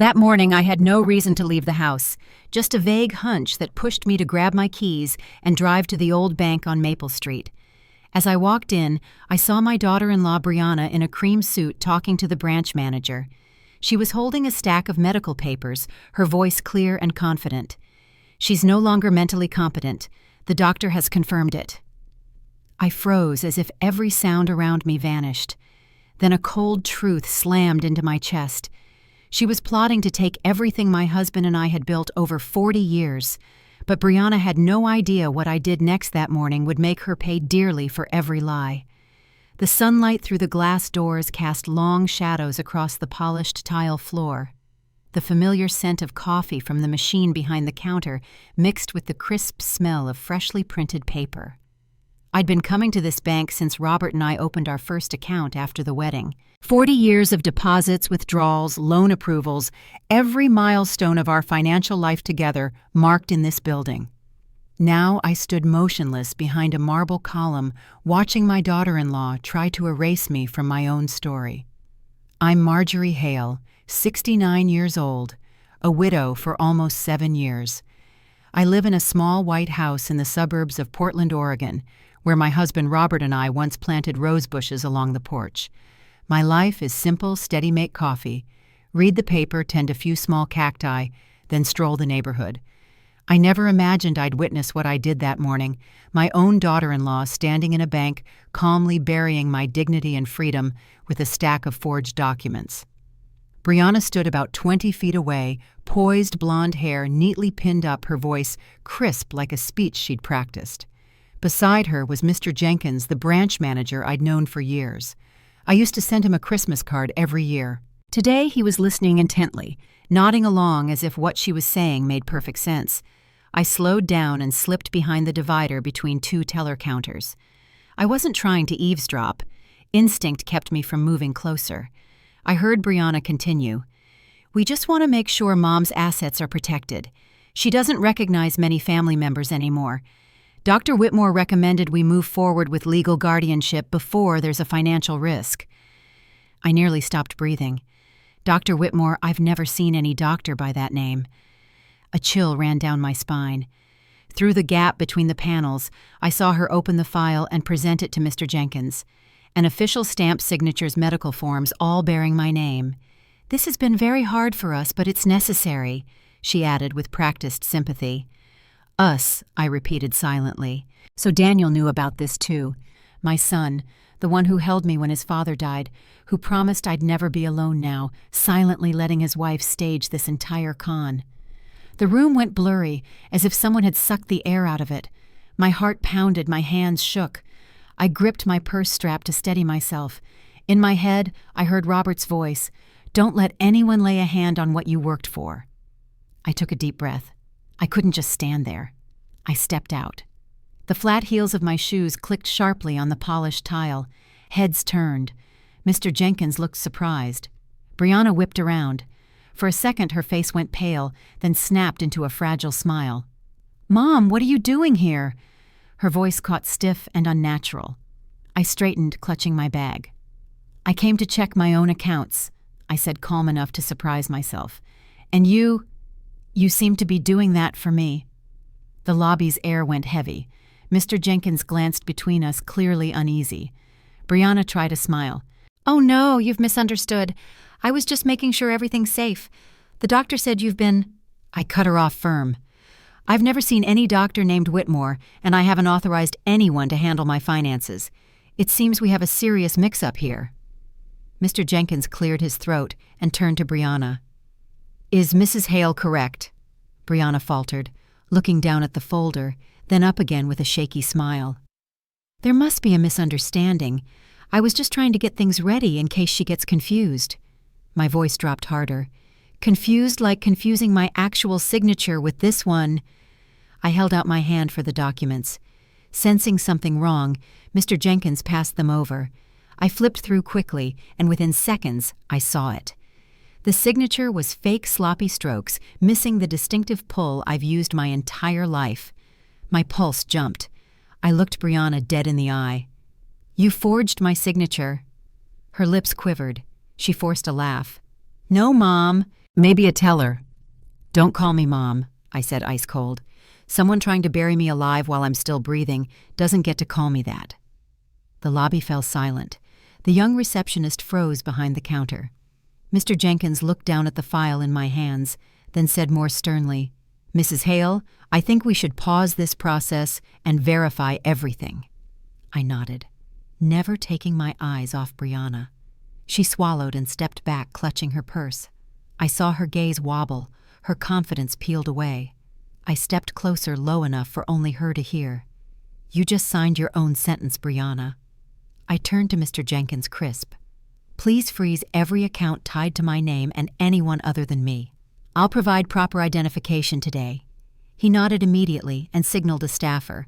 That morning, I had no reason to leave the house, just a vague hunch that pushed me to grab my keys and drive to the old bank on Maple Street. As I walked in, I saw my daughter-in-law Brianna in a cream suit talking to the branch manager. She was holding a stack of medical papers, her voice clear and confident. "She's no longer mentally competent. The doctor has confirmed it." I froze as if every sound around me vanished. Then a cold truth slammed into my chest. She was plotting to take everything my husband and I had built over 40 years, but Brianna had no idea what I did next that morning would make her pay dearly for every lie. The sunlight through the glass doors cast long shadows across the polished tile floor. The familiar scent of coffee from the machine behind the counter mixed with the crisp smell of freshly printed paper. I'd been coming to this bank since Robert and I opened our first account after the wedding. 40 years of deposits, withdrawals, loan approvals, every milestone of our financial life together marked in this building. Now I stood motionless behind a marble column, watching my daughter-in-law try to erase me from my own story. I'm Marjorie Hale, 69 years old, a widow for almost 7 years. I live in a small white house in the suburbs of Portland, Oregon, where my husband Robert and I once planted rose bushes along the porch. My life is simple, steady-make coffee, read the paper, tend a few small cacti, then stroll the neighborhood. I never imagined I'd witness what I did that morning, my own daughter-in-law standing in a bank, calmly burying my dignity and freedom with a stack of forged documents. Brianna stood about 20 feet away, poised blonde hair neatly pinned up, her voice crisp like a speech she'd practiced. Beside her was Mr. Jenkins, the branch manager I'd known for years. I used to send him a Christmas card every year. Today he was listening intently, nodding along as if what she was saying made perfect sense. I slowed down and slipped behind the divider between two teller counters. I wasn't trying to eavesdrop. Instinct kept me from moving closer. I heard Brianna continue. "We just want to make sure Mom's assets are protected. She doesn't recognize many family members anymore. Dr. Whitmore recommended we move forward with legal guardianship before there's a financial risk." I nearly stopped breathing. Dr. Whitmore, I've never seen any doctor by that name. A chill ran down my spine. Through the gap between the panels, I saw her open the file and present it to Mr. Jenkins. An official stamped signatures, medical forms, all bearing my name. "This has been very hard for us, but it's necessary," she added with practiced sympathy. "Us," I repeated silently. So Daniel knew about this too. My son, the one who held me when his father died, who promised I'd never be alone now, silently letting his wife stage this entire con. The room went blurry, as if someone had sucked the air out of it. My heart pounded, my hands shook. I gripped my purse strap to steady myself. In my head, I heard Robert's voice, "Don't let anyone lay a hand on what you worked for." I took a deep breath. I couldn't just stand there. I stepped out. The flat heels of my shoes clicked sharply on the polished tile. Heads turned. Mr. Jenkins looked surprised. Brianna whipped around. For a second her face went pale, then snapped into a fragile smile. "Mom, what are you doing here?" Her voice caught stiff and unnatural. I straightened, clutching my bag. "I came to check my own accounts," I said, calm enough to surprise myself. "And you seem to be doing that for me." The lobby's air went heavy. Mr. Jenkins glanced between us, clearly uneasy. Brianna tried a smile. "Oh no, you've misunderstood. I was just making sure everything's safe. The doctor said you've been—" I cut her off firm. "I've never seen any doctor named Whitmore, and I haven't authorized anyone to handle my finances. It seems we have a serious mix-up here." Mr. Jenkins cleared his throat and turned to Brianna. "Is Mrs. Hale correct?" Brianna faltered, looking down at the folder, then up again with a shaky smile. "There must be a misunderstanding. I was just trying to get things ready in case she gets confused." My voice dropped harder. "Confused like confusing my actual signature with this one." I held out my hand for the documents. Sensing something wrong, Mr. Jenkins passed them over. I flipped through quickly, and within seconds, I saw it. The signature was fake sloppy strokes, missing the distinctive pull I've used my entire life. My pulse jumped. I looked Brianna dead in the eye. "You forged my signature." Her lips quivered. She forced a laugh. "No, Mom," Maybe a teller. Don't call me Mom, I said ice cold. Someone trying to bury me alive while I'm still breathing doesn't get to call me that. The lobby fell silent. The young receptionist froze behind the counter. Mr. Jenkins looked down at the file in my hands, then said more sternly, "Mrs. Hale, I think we should pause this process and verify everything." I nodded, never taking my eyes off Brianna. She swallowed and stepped back, clutching her purse. I saw her gaze wobble, her confidence peeled away. I stepped closer, low enough for only her to hear. "You just signed your own sentence, Brianna." I turned to Mr. Jenkins, crisp. "Please freeze every account tied to my name and anyone other than me. I'll provide proper identification today." He nodded immediately and signaled a staffer.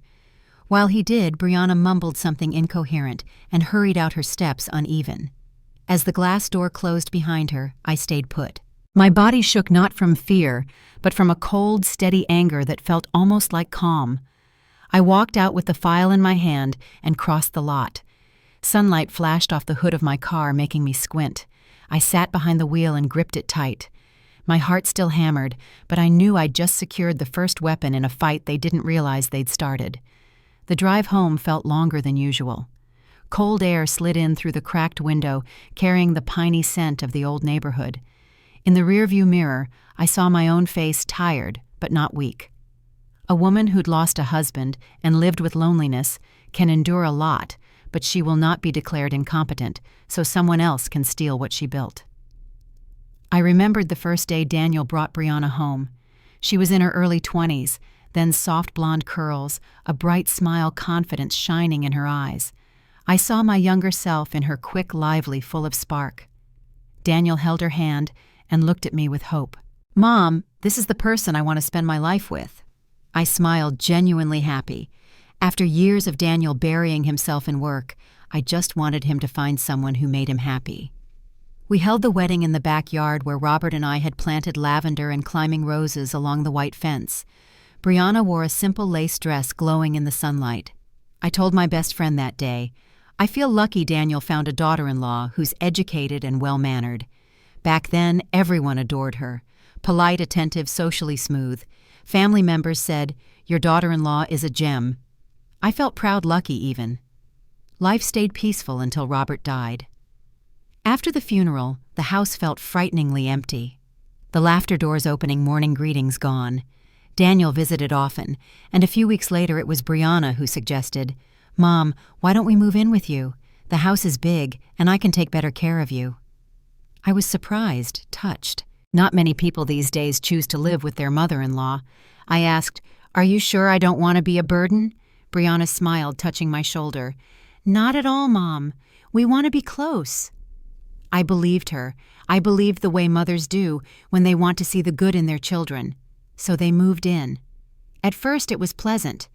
While he did, Brianna mumbled something incoherent and hurried out her steps uneven. As the glass door closed behind her, I stayed put. My body shook not from fear, but from a cold, steady anger that felt almost like calm. I walked out with the file in my hand and crossed the lot. Sunlight flashed off the hood of my car, making me squint. I sat behind the wheel and gripped it tight. My heart still hammered, but I knew I'd just secured the first weapon in a fight they didn't realize they'd started. The drive home felt longer than usual. Cold air slid in through the cracked window, carrying the piney scent of the old neighborhood. In the rearview mirror, I saw my own face, tired, but not weak. A woman who'd lost a husband and lived with loneliness can endure a lot, but she will not be declared incompetent, so someone else can steal what she built. I remembered the first day Daniel brought Brianna home. She was in her early 20s, then soft blonde curls, a bright smile, confidence shining in her eyes. I saw my younger self in her quick, lively, full of spark. Daniel held her hand and looked at me with hope. "Mom, this is the person I want to spend my life with." I smiled, genuinely happy. After years of Daniel burying himself in work, I just wanted him to find someone who made him happy. We held the wedding in the backyard where Robert and I had planted lavender and climbing roses along the white fence. Brianna wore a simple lace dress glowing in the sunlight. I told my best friend that day, "I feel lucky Daniel found a daughter-in-law who's educated and well-mannered." Back then, everyone adored her. Polite, attentive, socially smooth. Family members said, "Your daughter-in-law is a gem." I felt proud, lucky even. Life stayed peaceful until Robert died. After the funeral, the house felt frighteningly empty. The laughter doors opening, morning greetings gone. Daniel visited often, and a few weeks later it was Brianna who suggested, "Mom, why don't we move in with you? The house is big, and I can take better care of you." I was surprised, touched. Not many people these days choose to live with their mother-in-law. I asked, "Are you sure I don't want to be a burden?" Brianna smiled, touching my shoulder. "Not at all, Mom. We want to be close." I believed her. I believed the way mothers do when they want to see the good in their children. So they moved in. At first it was pleasant.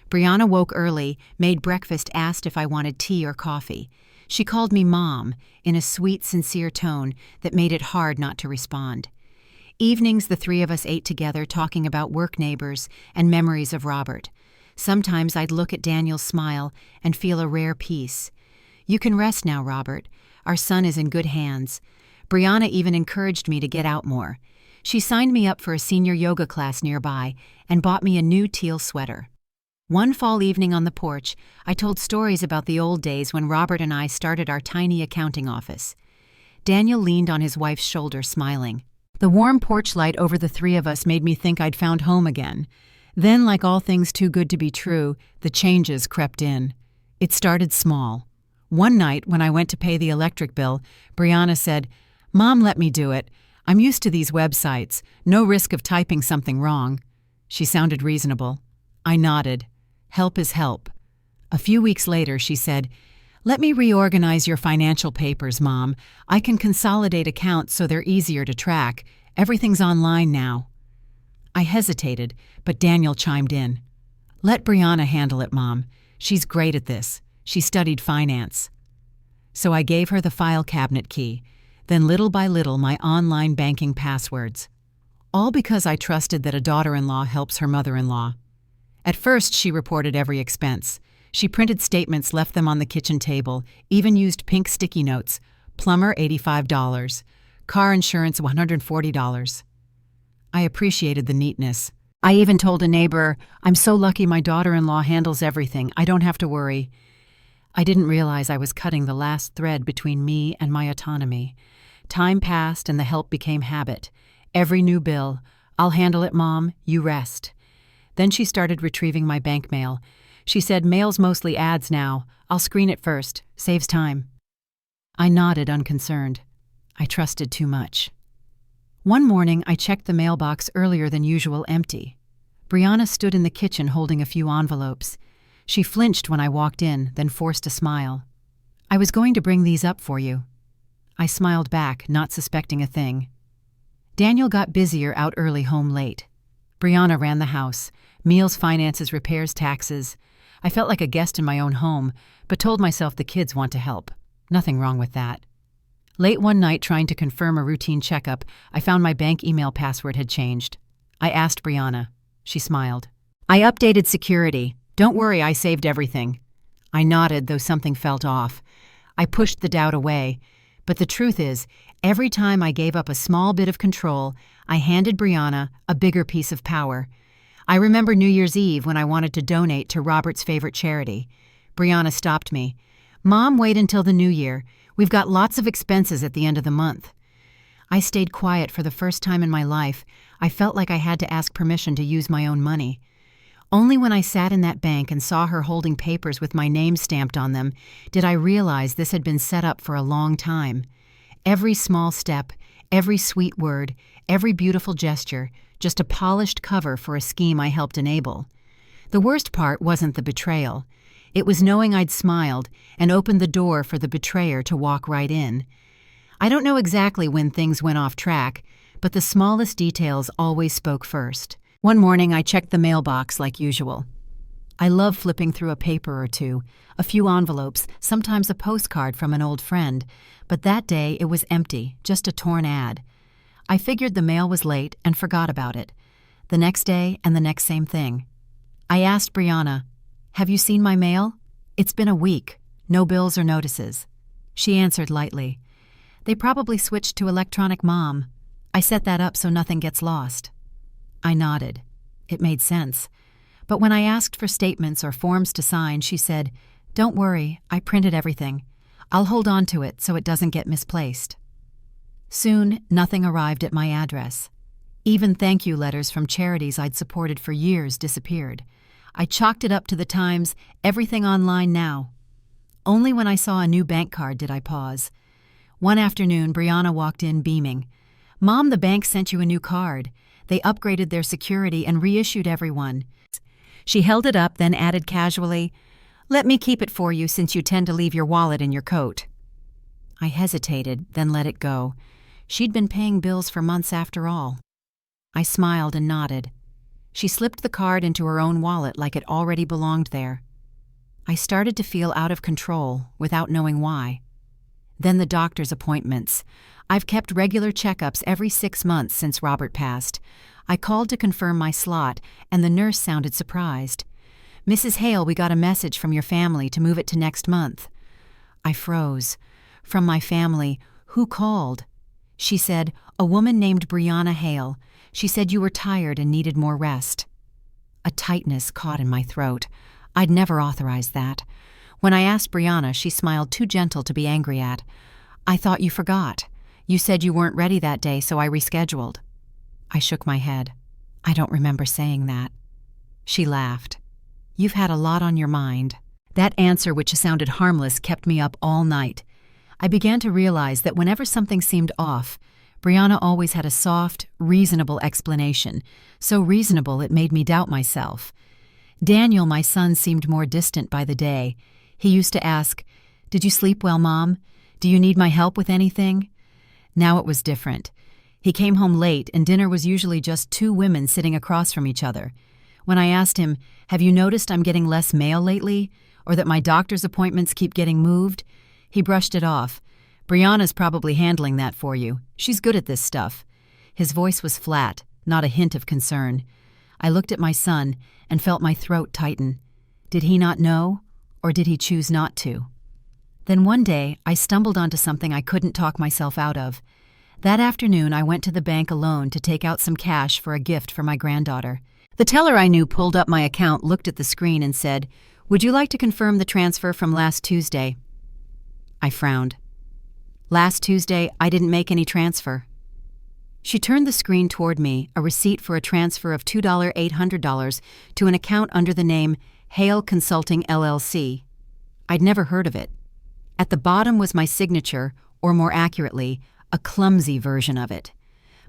Brianna woke early, made breakfast, asked if I wanted tea or coffee. She called me Mom in a sweet, sincere tone that made it hard not to respond. Evenings the three of us ate together, talking about work neighbors and memories of Robert. Sometimes I'd look at Daniel's smile and feel a rare peace. "You can rest now, Robert. Our son is in good hands." Brianna even encouraged me to get out more. She signed me up for a senior yoga class nearby and bought me a new teal sweater. One fall evening on the porch, I told stories about the old days when Robert and I started our tiny accounting office. Daniel leaned on his wife's shoulder, smiling. The warm porch light over the three of us made me think I'd found home again. Then, like all things too good to be true, the changes crept in. It started small. One night, when I went to pay the electric bill, Brianna said, "Mom, let me do it. I'm used to these websites. No risk of typing something wrong." She sounded reasonable. I nodded. Help is help. A few weeks later, she said, "Let me reorganize your financial papers, Mom. I can consolidate accounts so they're easier to track. Everything's online now." I hesitated, but Daniel chimed in. "Let Brianna handle it, Mom. She's great at this. She studied finance." So I gave her the file cabinet key, then little by little my online banking passwords. All because I trusted that a daughter-in-law helps her mother-in-law. At first, she reported every expense. She printed statements, left them on the kitchen table, even used pink sticky notes. Plumber, $85. Car insurance $140. I appreciated the neatness. I even told a neighbor, "I'm so lucky my daughter-in-law handles everything. I don't have to worry." I didn't realize I was cutting the last thread between me and my autonomy. Time passed and the help became habit. Every new bill, "I'll handle it, Mom, you rest." Then she started retrieving my bank mail. She said, "Mail's mostly ads now. I'll screen it first. Saves time." I nodded, unconcerned. I trusted too much. One morning, I checked the mailbox earlier than usual, empty. Brianna stood in the kitchen holding a few envelopes. She flinched when I walked in, then forced a smile. "I was going to bring these up for you." I smiled back, not suspecting a thing. Daniel got busier, out early, home late. Brianna ran the house. Meals, finances, repairs, taxes. I felt like a guest in my own home, but told myself the kids want to help. Nothing wrong with that. Late one night, trying to confirm a routine checkup, I found my bank email password had changed. I asked Brianna. She smiled. "I updated security. Don't worry, I saved everything." I nodded, though something felt off. I pushed the doubt away. But the truth is, every time I gave up a small bit of control, I handed Brianna a bigger piece of power. I remember New Year's Eve when I wanted to donate to Robert's favorite charity. Brianna stopped me. "Mom, wait until the new year. We've got lots of expenses at the end of the month." I stayed quiet for the first time in my life. I felt like I had to ask permission to use my own money. Only when I sat in that bank and saw her holding papers with my name stamped on them did I realize this had been set up for a long time. Every small step, every sweet word, every beautiful gesture, just a polished cover for a scheme I helped enable. The worst part wasn't the betrayal. It was knowing I'd smiled and opened the door for the betrayer to walk right in. I don't know exactly when things went off track, but the smallest details always spoke first. One morning, I checked the mailbox like usual. I love flipping through a paper or two, a few envelopes, sometimes a postcard from an old friend, but that day it was empty, just a torn ad. I figured the mail was late and forgot about it. The next day and the next same thing. I asked Brianna, "Have you seen my mail? It's been a week. No bills or notices." She answered lightly, "They probably switched to electronic mom. I set that up so nothing gets lost." I nodded. It made sense. But when I asked for statements or forms to sign, she said, "Don't worry, I printed everything. I'll hold on to it so it doesn't get misplaced." Soon, nothing arrived at my address. Even thank you letters from charities I'd supported for years disappeared. I chalked it up to the Times, everything online now. Only when I saw a new bank card did I pause. One afternoon, Brianna walked in beaming. "Mom, the bank sent you a new card. They upgraded their security and reissued everyone." She held it up, then added casually, "Let me keep it for you since you tend to leave your wallet in your coat." I hesitated, then let it go. She'd been paying bills for months after all. I smiled and nodded. She slipped the card into her own wallet like it already belonged there. I started to feel out of control without knowing why. Then the doctor's appointments. I've kept regular checkups every 6 months since Robert passed. I called to confirm my slot, and the nurse sounded surprised. "Mrs. Hale, we got a message from your family to move it to next month." I froze. From my family? Who called? She said, "A woman named Brianna Hale. She said you were tired and needed more rest." A tightness caught in my throat. I'd never authorized that. When I asked Brianna, she smiled too gentle to be angry at. "I thought you forgot. You said you weren't ready that day, so I rescheduled." I shook my head. "I don't remember saying that." She laughed. "You've had a lot on your mind." That answer, which sounded harmless, kept me up all night. I began to realize that whenever something seemed off, Brianna always had a soft, reasonable explanation, so reasonable it made me doubt myself. Daniel, my son, seemed more distant by the day. He used to ask, "Did you sleep well, Mom? Do you need my help with anything?" Now it was different. He came home late, and dinner was usually just 2 women sitting across from each other. When I asked him, "Have you noticed I'm getting less mail lately, or that my doctor's appointments keep getting moved?" he brushed it off. "Brianna's probably handling that for you. She's good at this stuff." His voice was flat, not a hint of concern. I looked at my son and felt my throat tighten. Did he not know, or did he choose not to? Then one day, I stumbled onto something I couldn't talk myself out of. That afternoon, I went to the bank alone to take out some cash for a gift for my granddaughter. The teller I knew pulled up my account, looked at the screen, and said, "Would you like to confirm the transfer from last Tuesday?" I frowned. Last Tuesday, I didn't make any transfer. She turned the screen toward me, a receipt for a transfer of $2,800 to an account under the name Hale Consulting LLC. I'd never heard of it. At the bottom was my signature, or more accurately, a clumsy version of it.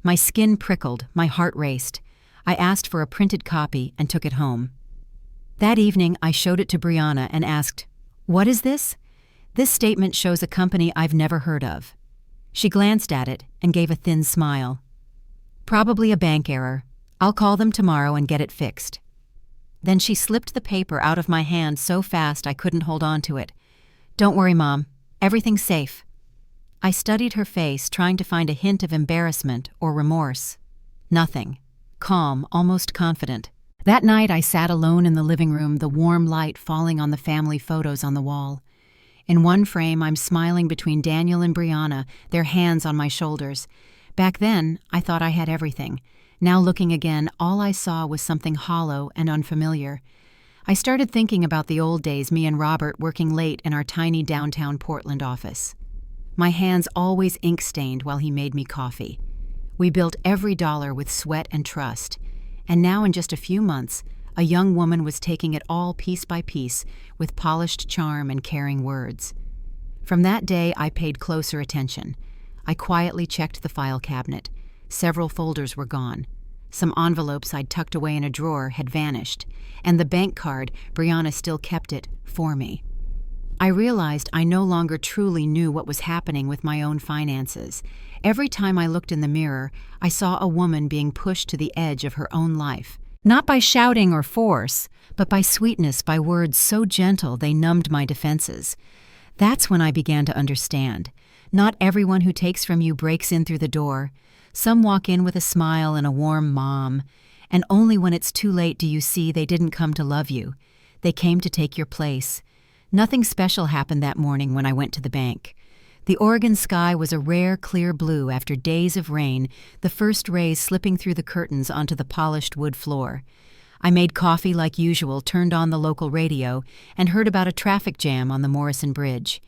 My skin prickled, my heart raced. I asked for a printed copy and took it home. That evening, I showed it to Brianna and asked, "What is this?" "This statement shows a company I've never heard of." She glanced at it and gave a thin smile. "Probably a bank error. I'll call them tomorrow and get it fixed." Then she slipped the paper out of my hand so fast I couldn't hold on to it. "Don't worry, Mom. Everything's safe." I studied her face, trying to find a hint of embarrassment or remorse. Nothing. Calm, almost confident. That night I sat alone in the living room, the warm light falling on the family photos on the wall. In one frame, I'm smiling between Daniel and Brianna, their hands on my shoulders. Back then, I thought I had everything. Now looking again, all I saw was something hollow and unfamiliar. I started thinking about the old days, me and Robert working late in our tiny downtown Portland office. My hands always ink-stained while he made me coffee. We built every dollar with sweat and trust. And now in just a few months, a young woman was taking it all piece by piece with polished charm and caring words. From that day, I paid closer attention. I quietly checked the file cabinet. Several folders were gone. Some envelopes I'd tucked away in a drawer had vanished, and the bank card, Brianna still kept it for me. I realized I no longer truly knew what was happening with my own finances. Every time I looked in the mirror, I saw a woman being pushed to the edge of her own life. Not by shouting or force, but by sweetness, by words so gentle they numbed my defenses. That's when I began to understand. Not everyone who takes from you breaks in through the door. Some walk in with a smile and a warm mom, and only when it's too late do you see they didn't come to love you. They came to take your place. Nothing special happened that morning when I went to the bank. The Oregon sky was a rare, clear blue after days of rain, the first rays slipping through the curtains onto the polished wood floor. I made coffee like usual, turned on the local radio, and heard about a traffic jam on the Morrison Bridge.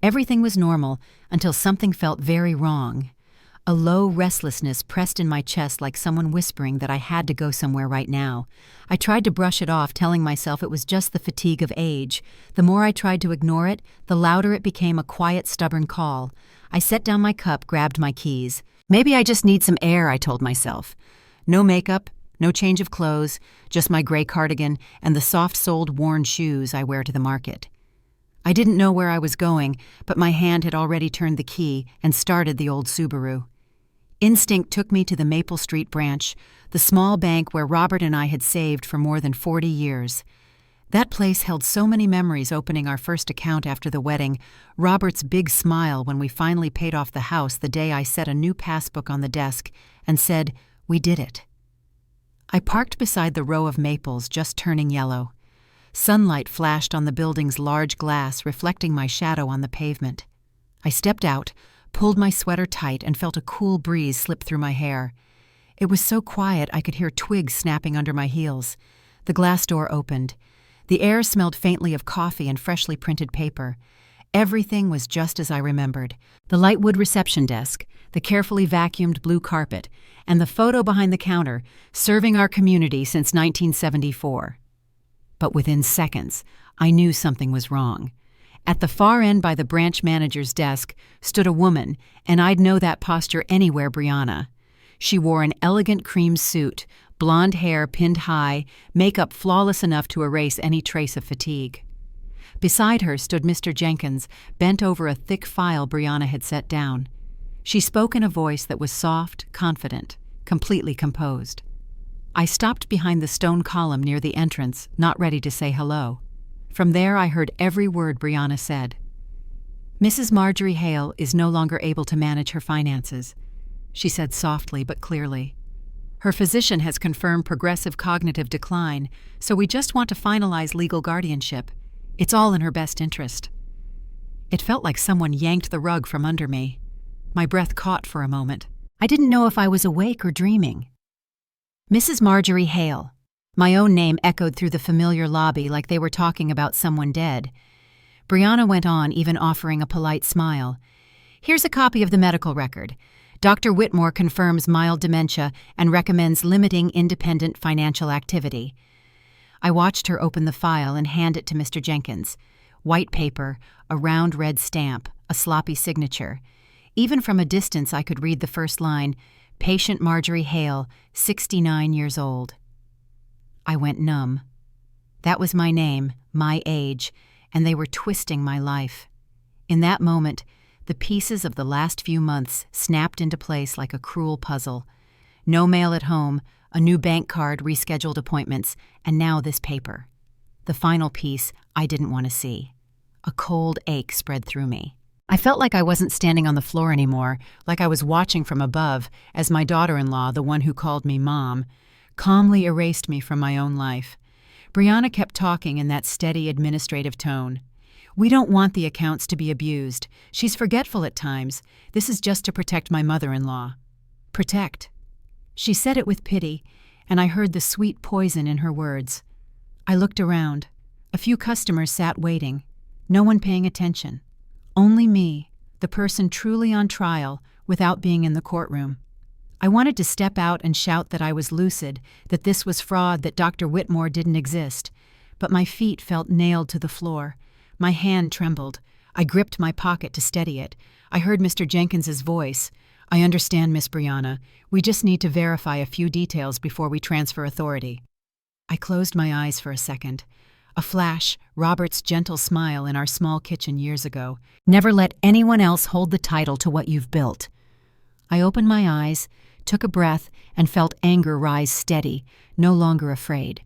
Everything was normal until something felt very wrong. A low restlessness pressed in my chest like someone whispering that I had to go somewhere right now. I tried to brush it off, telling myself it was just the fatigue of age. The more I tried to ignore it, the louder it became, a quiet, stubborn call. I set down my cup, grabbed my keys. Maybe I just need some air, I told myself. No makeup, no change of clothes, just my gray cardigan and the soft-soled worn shoes I wear to the market. I didn't know where I was going, but my hand had already turned the key and started the old Subaru. Instinct took me to the Maple Street branch, the small bank where Robert and I had saved for more than 40 years. That place held so many memories, opening our first account after the wedding, Robert's big smile when we finally paid off the house the day I set a new passbook on the desk and said, "We did it." I parked beside the row of maples just turning yellow. Sunlight flashed on the building's large glass, reflecting my shadow on the pavement. I stepped out, pulled my sweater tight, and felt a cool breeze slip through my hair. It was so quiet I could hear twigs snapping under my heels. The glass door opened. The air smelled faintly of coffee and freshly printed paper. Everything was just as I remembered. The light wood reception desk, the carefully vacuumed blue carpet, and the photo behind the counter, serving our community since 1974. But within seconds, I knew something was wrong. At the far end by the branch manager's desk stood a woman, and I'd know that posture anywhere, Brianna. She wore an elegant cream suit, blonde hair pinned high, makeup flawless enough to erase any trace of fatigue. Beside her stood Mr. Jenkins, bent over a thick file Brianna had set down. She spoke in a voice that was soft, confident, completely composed. I stopped behind the stone column near the entrance, not ready to say hello. From there, I heard every word Brianna said. "Mrs. Marjorie Hale is no longer able to manage her finances," she said softly but clearly. "Her physician has confirmed progressive cognitive decline, so we just want to finalize legal guardianship. It's all in her best interest." It felt like someone yanked the rug from under me. My breath caught for a moment. I didn't know if I was awake or dreaming. Mrs. Marjorie Hale. My own name echoed through the familiar lobby like they were talking about someone dead. Brianna went on, even offering a polite smile. Here's a copy of the medical record. Dr. Whitmore confirms mild dementia and recommends limiting independent financial activity. I watched her open the file and hand it to Mr. Jenkins. White paper, a round red stamp, a sloppy signature. Even from a distance I could read the first line, Patient Marjorie Hale, 69 years old. I went numb. That was my name, my age, and they were twisting my life. In that moment, the pieces of the last few months snapped into place like a cruel puzzle. No mail at home, a new bank card, rescheduled appointments, and now this paper. The final piece I didn't want to see. A cold ache spread through me. I felt like I wasn't standing on the floor anymore, like I was watching from above as my daughter-in-law, the one who called me Mom, calmly erased me from my own life. Brianna kept talking in that steady administrative tone. We don't want the accounts to be abused. She's forgetful at times. This is just to protect my mother-in-law. Protect. She said it with pity, and I heard the sweet poison in her words. I looked around. A few customers sat waiting, no one paying attention. Only me, the person truly on trial, without being in the courtroom. I wanted to step out and shout that I was lucid, that this was fraud, that Dr. Whitmore didn't exist. But my feet felt nailed to the floor. My hand trembled. I gripped my pocket to steady it. I heard Mr. Jenkins's voice. I understand, Miss Brianna. We just need to verify a few details before we transfer authority. I closed my eyes for a second. A flash, Robert's gentle smile in our small kitchen years ago. Never let anyone else hold the title to what you've built. I opened my eyes, took a breath, and felt anger rise steady, no longer afraid.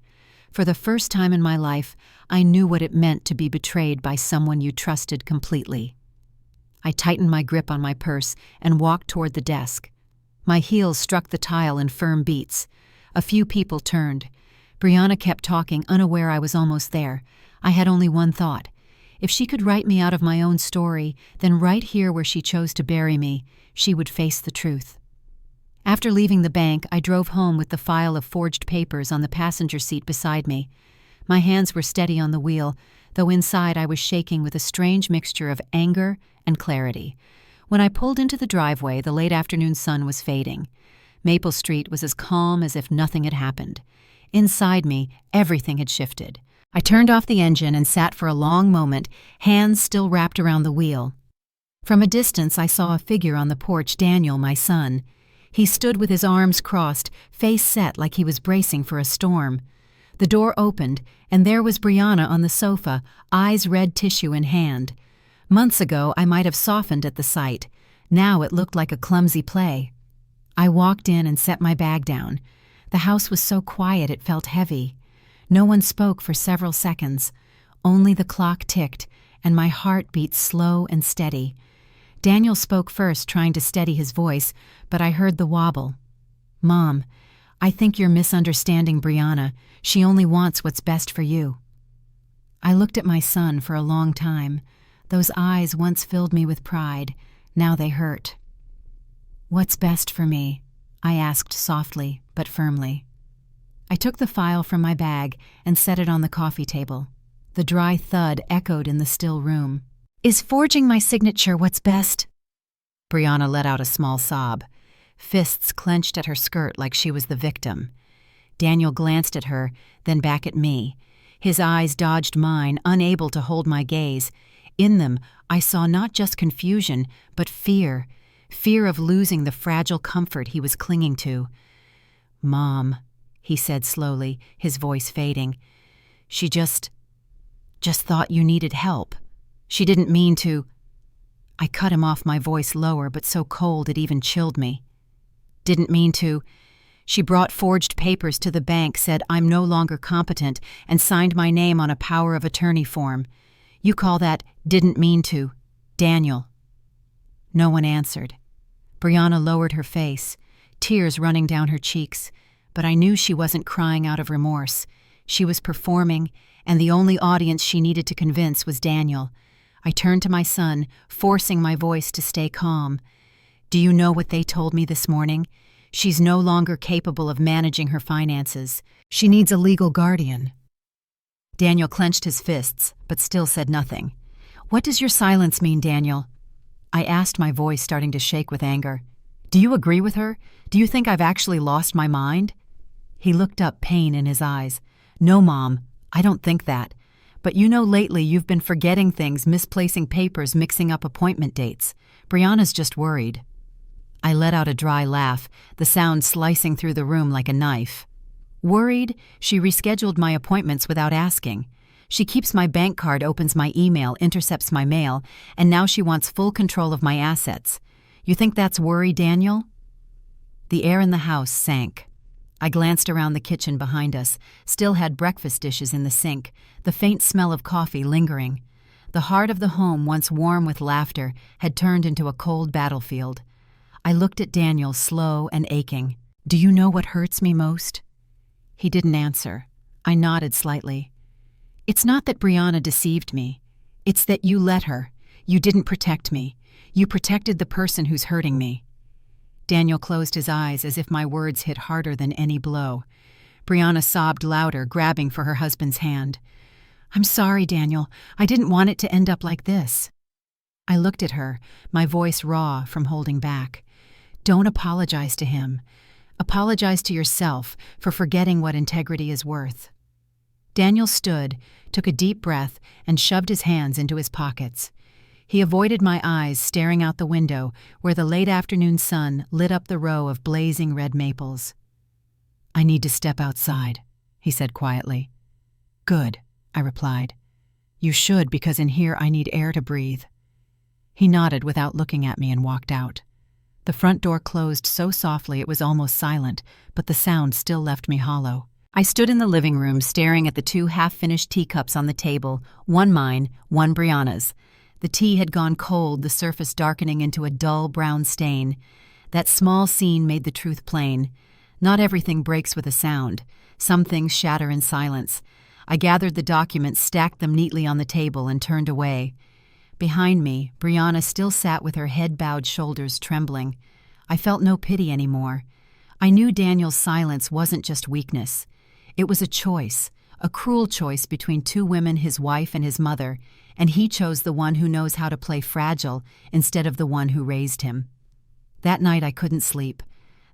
For the first time in my life, I knew what it meant to be betrayed by someone you trusted completely. I tightened my grip on my purse and walked toward the desk. My heels struck the tile in firm beats. A few people turned. Brianna kept talking, unaware I was almost there. I had only one thought. If she could write me out of my own story, then right here where she chose to bury me, she would face the truth. After leaving the bank, I drove home with the file of forged papers on the passenger seat beside me. My hands were steady on the wheel, though inside I was shaking with a strange mixture of anger and clarity. When I pulled into the driveway, the late afternoon sun was fading. Maple Street was as calm as if nothing had happened. Inside me, everything had shifted. I turned off the engine and sat for a long moment, hands still wrapped around the wheel. From a distance, I saw a figure on the porch, Daniel, my son. He stood with his arms crossed, face set like he was bracing for a storm. The door opened, and there was Brianna on the sofa, eyes red tissue in hand. Months ago, I might have softened at the sight. Now it looked like a clumsy play. I walked in and set my bag down. The house was so quiet it felt heavy. No one spoke for several seconds. Only the clock ticked, and my heart beat slow and steady. Daniel spoke first, trying to steady his voice, but I heard the wobble. Mom, I think you're misunderstanding Brianna. She only wants what's best for you. I looked at my son for a long time. Those eyes once filled me with pride. Now they hurt. What's best for me? I asked softly, but firmly. I took the file from my bag and set it on the coffee table. The dry thud echoed in the still room. Is forging my signature what's best? Brianna let out a small sob. Fists clenched at her skirt like she was the victim. Daniel glanced at her, then back at me. His eyes dodged mine, unable to hold my gaze. In them, I saw not just confusion, but fear. Fear of losing the fragile comfort he was clinging to. Mom, he said slowly, his voice fading. She just thought you needed help. She didn't mean to. I cut him off, my voice lower, but so cold it even chilled me. Didn't mean to. She brought forged papers to the bank, said I'm no longer competent, and signed my name on a power of attorney form. You call that didn't mean to. Daniel. No one answered. Brianna lowered her face, tears running down her cheeks, but I knew she wasn't crying out of remorse. She was performing, and the only audience she needed to convince was Daniel. I turned to my son, forcing my voice to stay calm. Do you know what they told me this morning? She's no longer capable of managing her finances. She needs a legal guardian. Daniel clenched his fists, but still said nothing. What does your silence mean, Daniel? I asked, my voice starting to shake with anger. Do you agree with her? Do you think I've actually lost my mind? He looked up, pain in his eyes. No, Mom, I don't think that. But you know, lately you've been forgetting things, misplacing papers, mixing up appointment dates. Brianna's just worried. I let out a dry laugh, the sound slicing through the room like a knife. Worried? She rescheduled my appointments without asking. She keeps my bank card, opens my email, intercepts my mail, and now she wants full control of my assets. You think that's worry, Daniel? The air in the house sank. I glanced around the kitchen behind us, still had breakfast dishes in the sink, the faint smell of coffee lingering. The heart of the home, once warm with laughter, had turned into a cold battlefield. I looked at Daniel, slow and aching. Do you know what hurts me most? He didn't answer. I nodded slightly. It's not that Brianna deceived me. It's that you let her. You didn't protect me. You protected the person who's hurting me. Daniel closed his eyes as if my words hit harder than any blow. Brianna sobbed louder, grabbing for her husband's hand. I'm sorry, Daniel. I didn't want it to end up like this. I looked at her, my voice raw from holding back. Don't apologize to him. Apologize to yourself for forgetting what integrity is worth. Daniel stood, took a deep breath, and shoved his hands into his pockets. He avoided my eyes, staring out the window where the late afternoon sun lit up the row of blazing red maples. I need to step outside, he said quietly. Good, I replied. You should, because in here I need air to breathe. He nodded without looking at me and walked out. The front door closed so softly it was almost silent, but the sound still left me hollow. I stood in the living room staring at the two half-finished teacups on the table, one mine, one Brianna's. The tea had gone cold, the surface darkening into a dull brown stain. That small scene made the truth plain. Not everything breaks with a sound. Some things shatter in silence. I gathered the documents, stacked them neatly on the table, and turned away. Behind me, Brianna still sat with her head-bowed shoulders trembling. I felt no pity anymore. I knew Daniel's silence wasn't just weakness. It was a choice, a cruel choice between two women, his wife and his mother, and he chose the one who knows how to play fragile instead of the one who raised him. That night I couldn't sleep.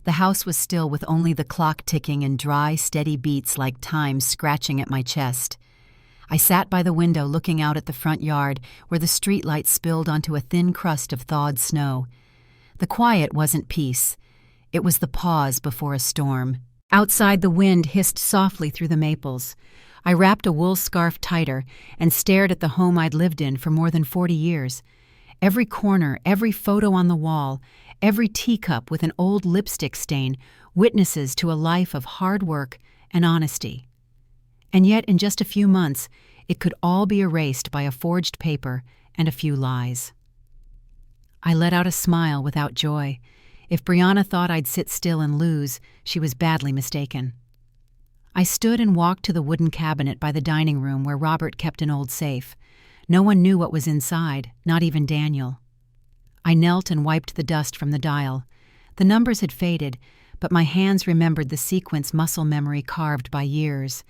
The house was still with only the clock ticking and dry, steady beats like time scratching at my chest. I sat by the window looking out at the front yard where the streetlight spilled onto a thin crust of thawed snow. The quiet wasn't peace. It was the pause before a storm. Outside, the wind hissed softly through the maples. I wrapped a wool scarf tighter and stared at the home I'd lived in for more than 40 years. Every corner, every photo on the wall, every teacup with an old lipstick stain, witnesses to a life of hard work and honesty. And yet, in just a few months, it could all be erased by a forged paper and a few lies. I let out a smile without joy. If Brianna thought I'd sit still and lose, she was badly mistaken. I stood and walked to the wooden cabinet by the dining room where Robert kept an old safe. No one knew what was inside, not even Daniel. I knelt and wiped the dust from the dial. The numbers had faded, but my hands remembered the sequence muscle memory carved by years.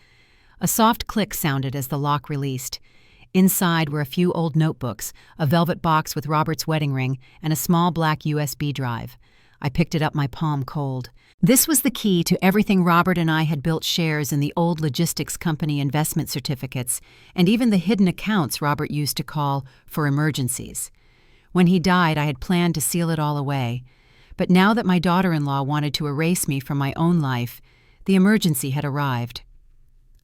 A soft click sounded as the lock released. Inside were a few old notebooks, a velvet box with Robert's wedding ring, and a small black USB drive. I picked it up, my palm cold. This was the key to everything. Robert and I had built shares in the old logistics company investment certificates, and even the hidden accounts Robert used to call for emergencies. When he died, I had planned to seal it all away. But now that my daughter-in-law wanted to erase me from my own life, the emergency had arrived.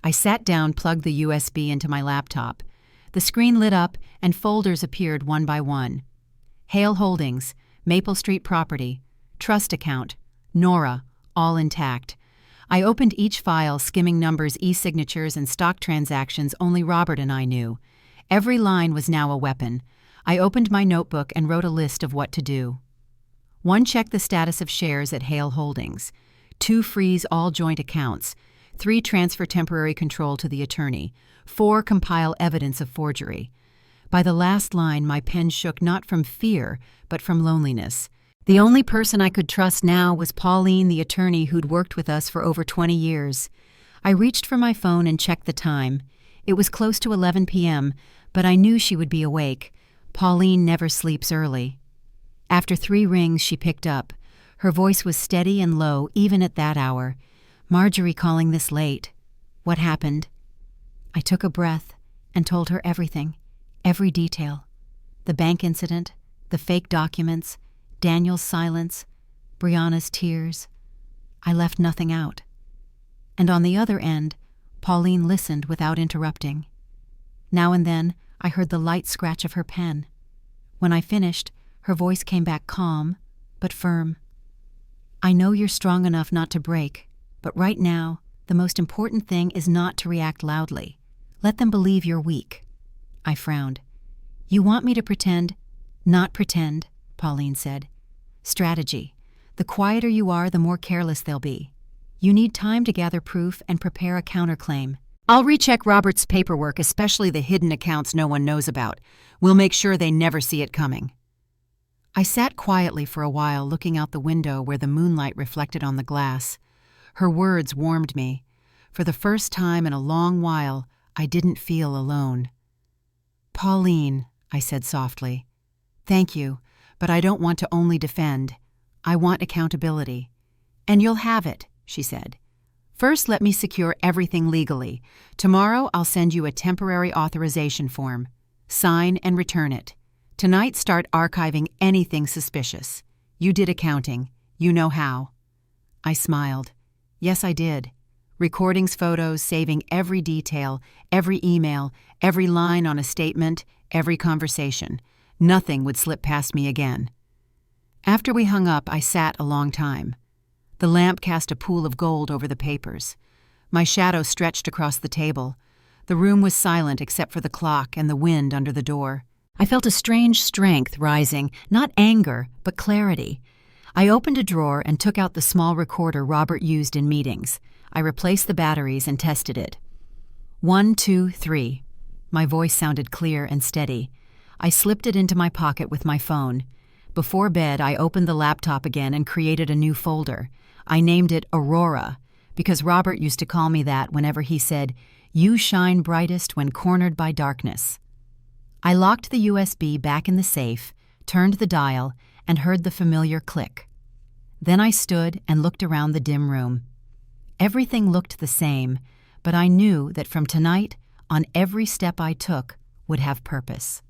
I sat down, plugged the USB into my laptop. The screen lit up, and folders appeared one by one. Hale Holdings, Maple Street Property, Trust Account, Nora, all intact. I opened each file, skimming numbers, e-signatures, and stock transactions only Robert and I knew. Every line was now a weapon. I opened my notebook and wrote a list of what to do. 1. Check the status of shares at Hale Holdings. 2. Freeze all joint accounts. 3. Transfer temporary control to the attorney. 4. Compile evidence of forgery. By the last line, my pen shook not from fear, but from loneliness. The only person I could trust now was Pauline, the attorney who'd worked with us for over 20 years. I reached for my phone and checked the time. It was close to 11 p.m., but I knew she would be awake. Pauline never sleeps early. After 3 rings, she picked up. Her voice was steady and low, even at that hour. "Marjorie calling this late. What happened?" I took a breath and told her everything, every detail. The bank incident, the fake documents, Daniel's silence, Brianna's tears. I left nothing out. And on the other end, Pauline listened without interrupting. Now and then, I heard the light scratch of her pen. When I finished, her voice came back calm, but firm. "I know you're strong enough not to break, but right now, the most important thing is not to react loudly. Let them believe you're weak." I frowned. "You want me to pretend?" "Not pretend," Pauline said. "Strategy. The quieter you are, the more careless they'll be. You need time to gather proof and prepare a counterclaim. I'll recheck Robert's paperwork, especially the hidden accounts no one knows about. We'll make sure they never see it coming." I sat quietly for a while, looking out the window where the moonlight reflected on the glass. Her words warmed me. For the first time in a long while, I didn't feel alone. "Pauline," I said softly, "thank you, but I don't want to only defend. I want accountability." "And you'll have it," she said. "First, let me secure everything legally. Tomorrow, I'll send you a temporary authorization form. Sign and return it. Tonight, start archiving anything suspicious. You did accounting. You know how." I smiled. Yes, I did. Recordings, photos, saving every detail, every email, every line on a statement, every conversation. Nothing would slip past me again. After we hung up, I sat a long time. The lamp cast a pool of gold over the papers. My shadow stretched across the table. The room was silent except for the clock and the wind under the door. I felt a strange strength rising, not anger, but clarity. I opened a drawer and took out the small recorder Robert used in meetings. I replaced the batteries and tested it. 1, 2, 3. My voice sounded clear and steady. I slipped it into my pocket with my phone. Before bed, I opened the laptop again and created a new folder. I named it Aurora, because Robert used to call me that whenever he said, "You shine brightest when cornered by darkness." I locked the USB back in the safe, turned the dial, and heard the familiar click. Then I stood and looked around the dim room. Everything looked the same, but I knew that from tonight on, every step I took would have purpose.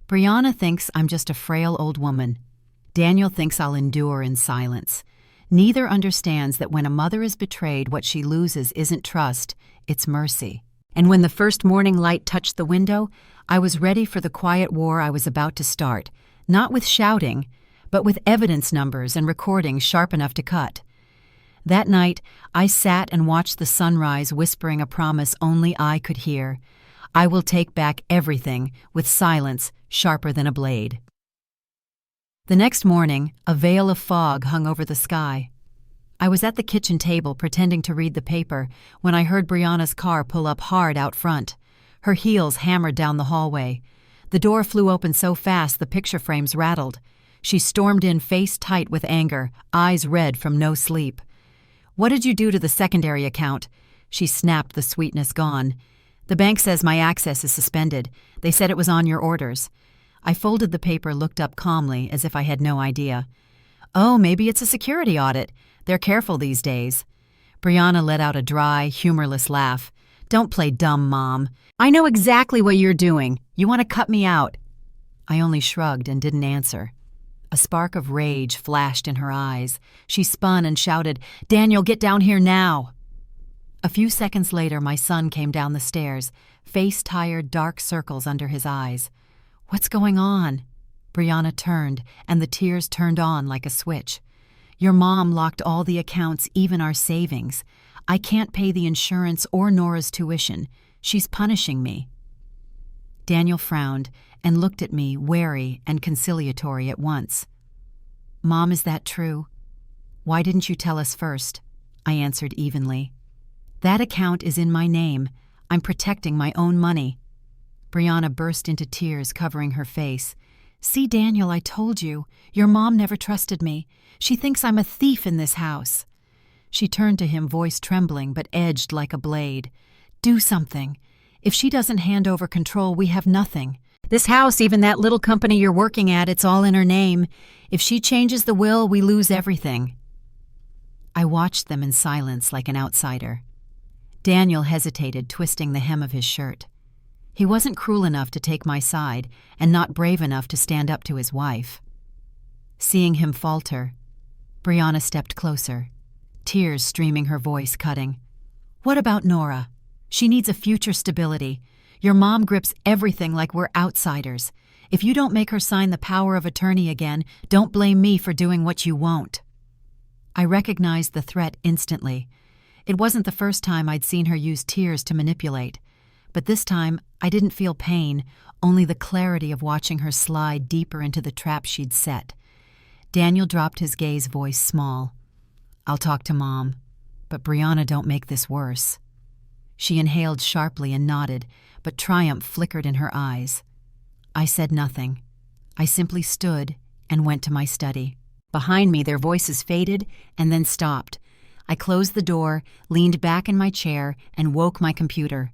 Brianna thinks I'm just a frail old woman. Daniel thinks I'll endure in silence. Neither understands that when a mother is betrayed, what she loses isn't trust, it's mercy. And when the first morning light touched the window, I was ready for the quiet war I was about to start, not with shouting, but with evidence numbers and recordings sharp enough to cut. That night, I sat and watched the sunrise, whispering a promise only I could hear. I will take back everything with silence sharper than a blade. The next morning, a veil of fog hung over the sky. I was at the kitchen table pretending to read the paper when I heard Brianna's car pull up hard out front. Her heels hammered down the hallway. The door flew open so fast the picture frames rattled. She stormed in face tight with anger, eyes red from no sleep. "What did you do to the secondary account?" She snapped, the sweetness gone. "The bank says my access is suspended. They said it was on your orders." I folded the paper, looked up calmly, as if I had no idea. "Oh, maybe it's a security audit. They're careful these days." Brianna let out a dry, humorless laugh. "Don't play dumb, Mom. I know exactly what you're doing. You want to cut me out." I only shrugged and didn't answer. A spark of rage flashed in her eyes. She spun and shouted, "Daniel, get down here now!" A few seconds later, my son came down the stairs, face-tired, dark circles under his eyes. "What's going on?" Brianna turned, and the tears turned on like a switch. "Your mom locked all the accounts, even our savings. I can't pay the insurance or Nora's tuition. She's punishing me." Daniel frowned and looked at me, wary and conciliatory at once. "Mom, is that true? Why didn't you tell us first?" I answered evenly. "That account is in my name. I'm protecting my own money." Brianna burst into tears, covering her face. "See, Daniel, I told you. Your mom never trusted me. She thinks I'm a thief in this house." She turned to him, voice trembling but edged like a blade. "Do something. If she doesn't hand over control, we have nothing. This house, even that little company you're working at, it's all in her name. If she changes the will, we lose everything." I watched them in silence like an outsider. Daniel hesitated, twisting the hem of his shirt. He wasn't cruel enough to take my side and not brave enough to stand up to his wife. Seeing him falter, Brianna stepped closer, tears streaming, her voice cutting. "What about Nora? She needs a future stability. Your mom grips everything like we're outsiders. If you don't make her sign the power of attorney again, don't blame me for doing what you won't." I recognized the threat instantly. It wasn't the first time I'd seen her use tears to manipulate, but this time I didn't feel pain, only the clarity of watching her slide deeper into the trap she'd set. Daniel dropped his gaze, voice small. "I'll talk to Mom, but Brianna, don't make this worse." She inhaled sharply and nodded, but triumph flickered in her eyes. I said nothing. I simply stood and went to my study. Behind me, their voices faded and then stopped. I closed the door, leaned back in my chair, and woke my computer.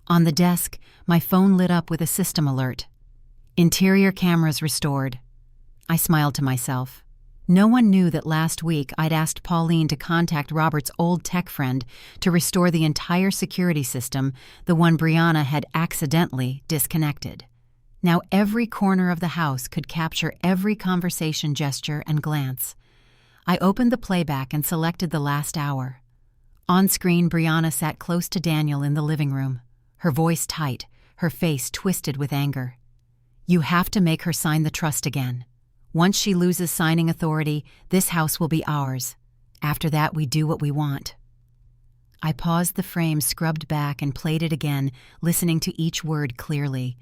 On the desk, my phone lit up with a system alert. Interior cameras restored. I smiled to myself. No one knew that last week I'd asked Pauline to contact Robert's old tech friend to restore the entire security system, the one Brianna had accidentally disconnected. Now every corner of the house could capture every conversation, gesture, and glance. I opened the playback and selected the last hour. On screen, Brianna sat close to Daniel in the living room, her voice tight, her face twisted with anger. "You have to make her sign the trust again. Once she loses signing authority, this house will be ours. After that, we do what we want." I paused the frame, scrubbed back, and played it again, listening to each word clearly.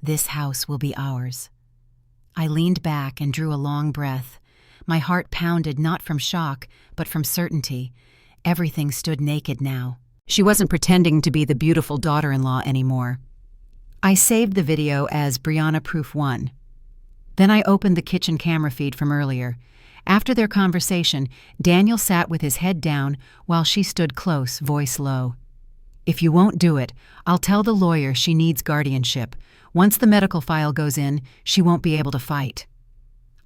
This house will be ours. I leaned back and drew a long breath. My heart pounded not from shock, but from certainty. Everything stood naked now. She wasn't pretending to be the beautiful daughter-in-law anymore. I saved the video as Brianna Proof 1. Then I opened the kitchen camera feed from earlier. After their conversation, Daniel sat with his head down while she stood close, voice low. "If you won't do it, I'll tell the lawyer she needs guardianship. Once the medical file goes in, she won't be able to fight."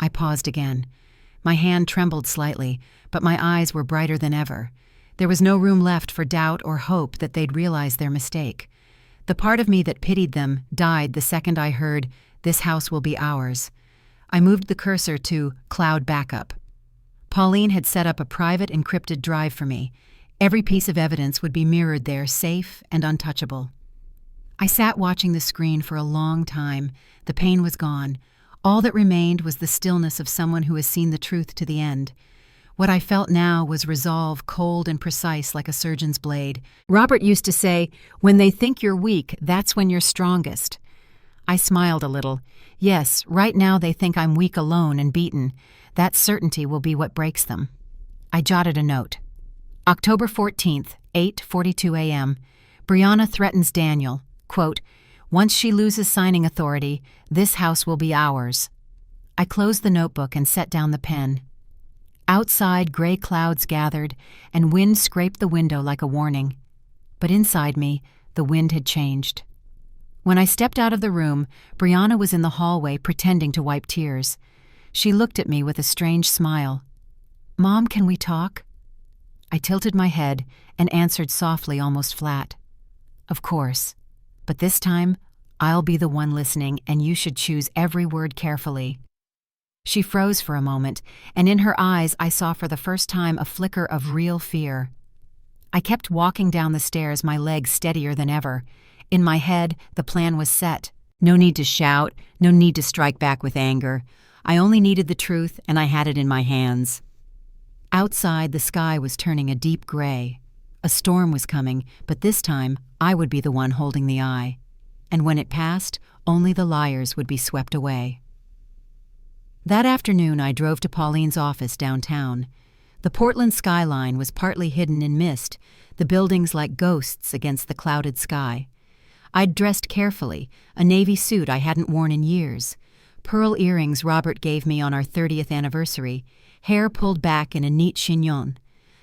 I paused again. My hand trembled slightly, but my eyes were brighter than ever. There was no room left for doubt or hope that they'd realize their mistake. The part of me that pitied them died the second I heard, "This house will be ours." I moved the cursor to Cloud Backup. Pauline had set up a private encrypted drive for me. Every piece of evidence would be mirrored there, safe and untouchable. I sat watching the screen for a long time. The pain was gone. All that remained was the stillness of someone who has seen the truth to the end. What I felt now was resolve, cold and precise like a surgeon's blade. Robert used to say, "When they think you're weak, that's when you're strongest." I smiled a little. Yes, right now they think I'm weak alone and beaten. That certainty will be what breaks them. I jotted a note. October 14th, 8:42 a.m. Brianna threatens Daniel. Quote, "Once she loses signing authority, this house will be ours." I closed the notebook and set down the pen. Outside, gray clouds gathered, and wind scraped the window like a warning. But inside me, the wind had changed. When I stepped out of the room, Brianna was in the hallway pretending to wipe tears. She looked at me with a strange smile. "Mom, can we talk?" I tilted my head and answered softly, almost flat. "Of course. But this time, I'll be the one listening, and you should choose every word carefully." She froze for a moment, and in her eyes I saw for the first time a flicker of real fear. I kept walking down the stairs, my legs steadier than ever. In my head, the plan was set. No need to shout, no need to strike back with anger. I only needed the truth, and I had it in my hands. Outside, the sky was turning a deep gray. A storm was coming, but this time, I would be the one holding the eye. And when it passed, only the liars would be swept away. That afternoon, I drove to Pauline's office downtown. The Portland skyline was partly hidden in mist, the buildings like ghosts against the clouded sky. I'd dressed carefully, a navy suit I hadn't worn in years. pearl earrings Robert gave me on our 30th anniversary, hair pulled back in a neat chignon,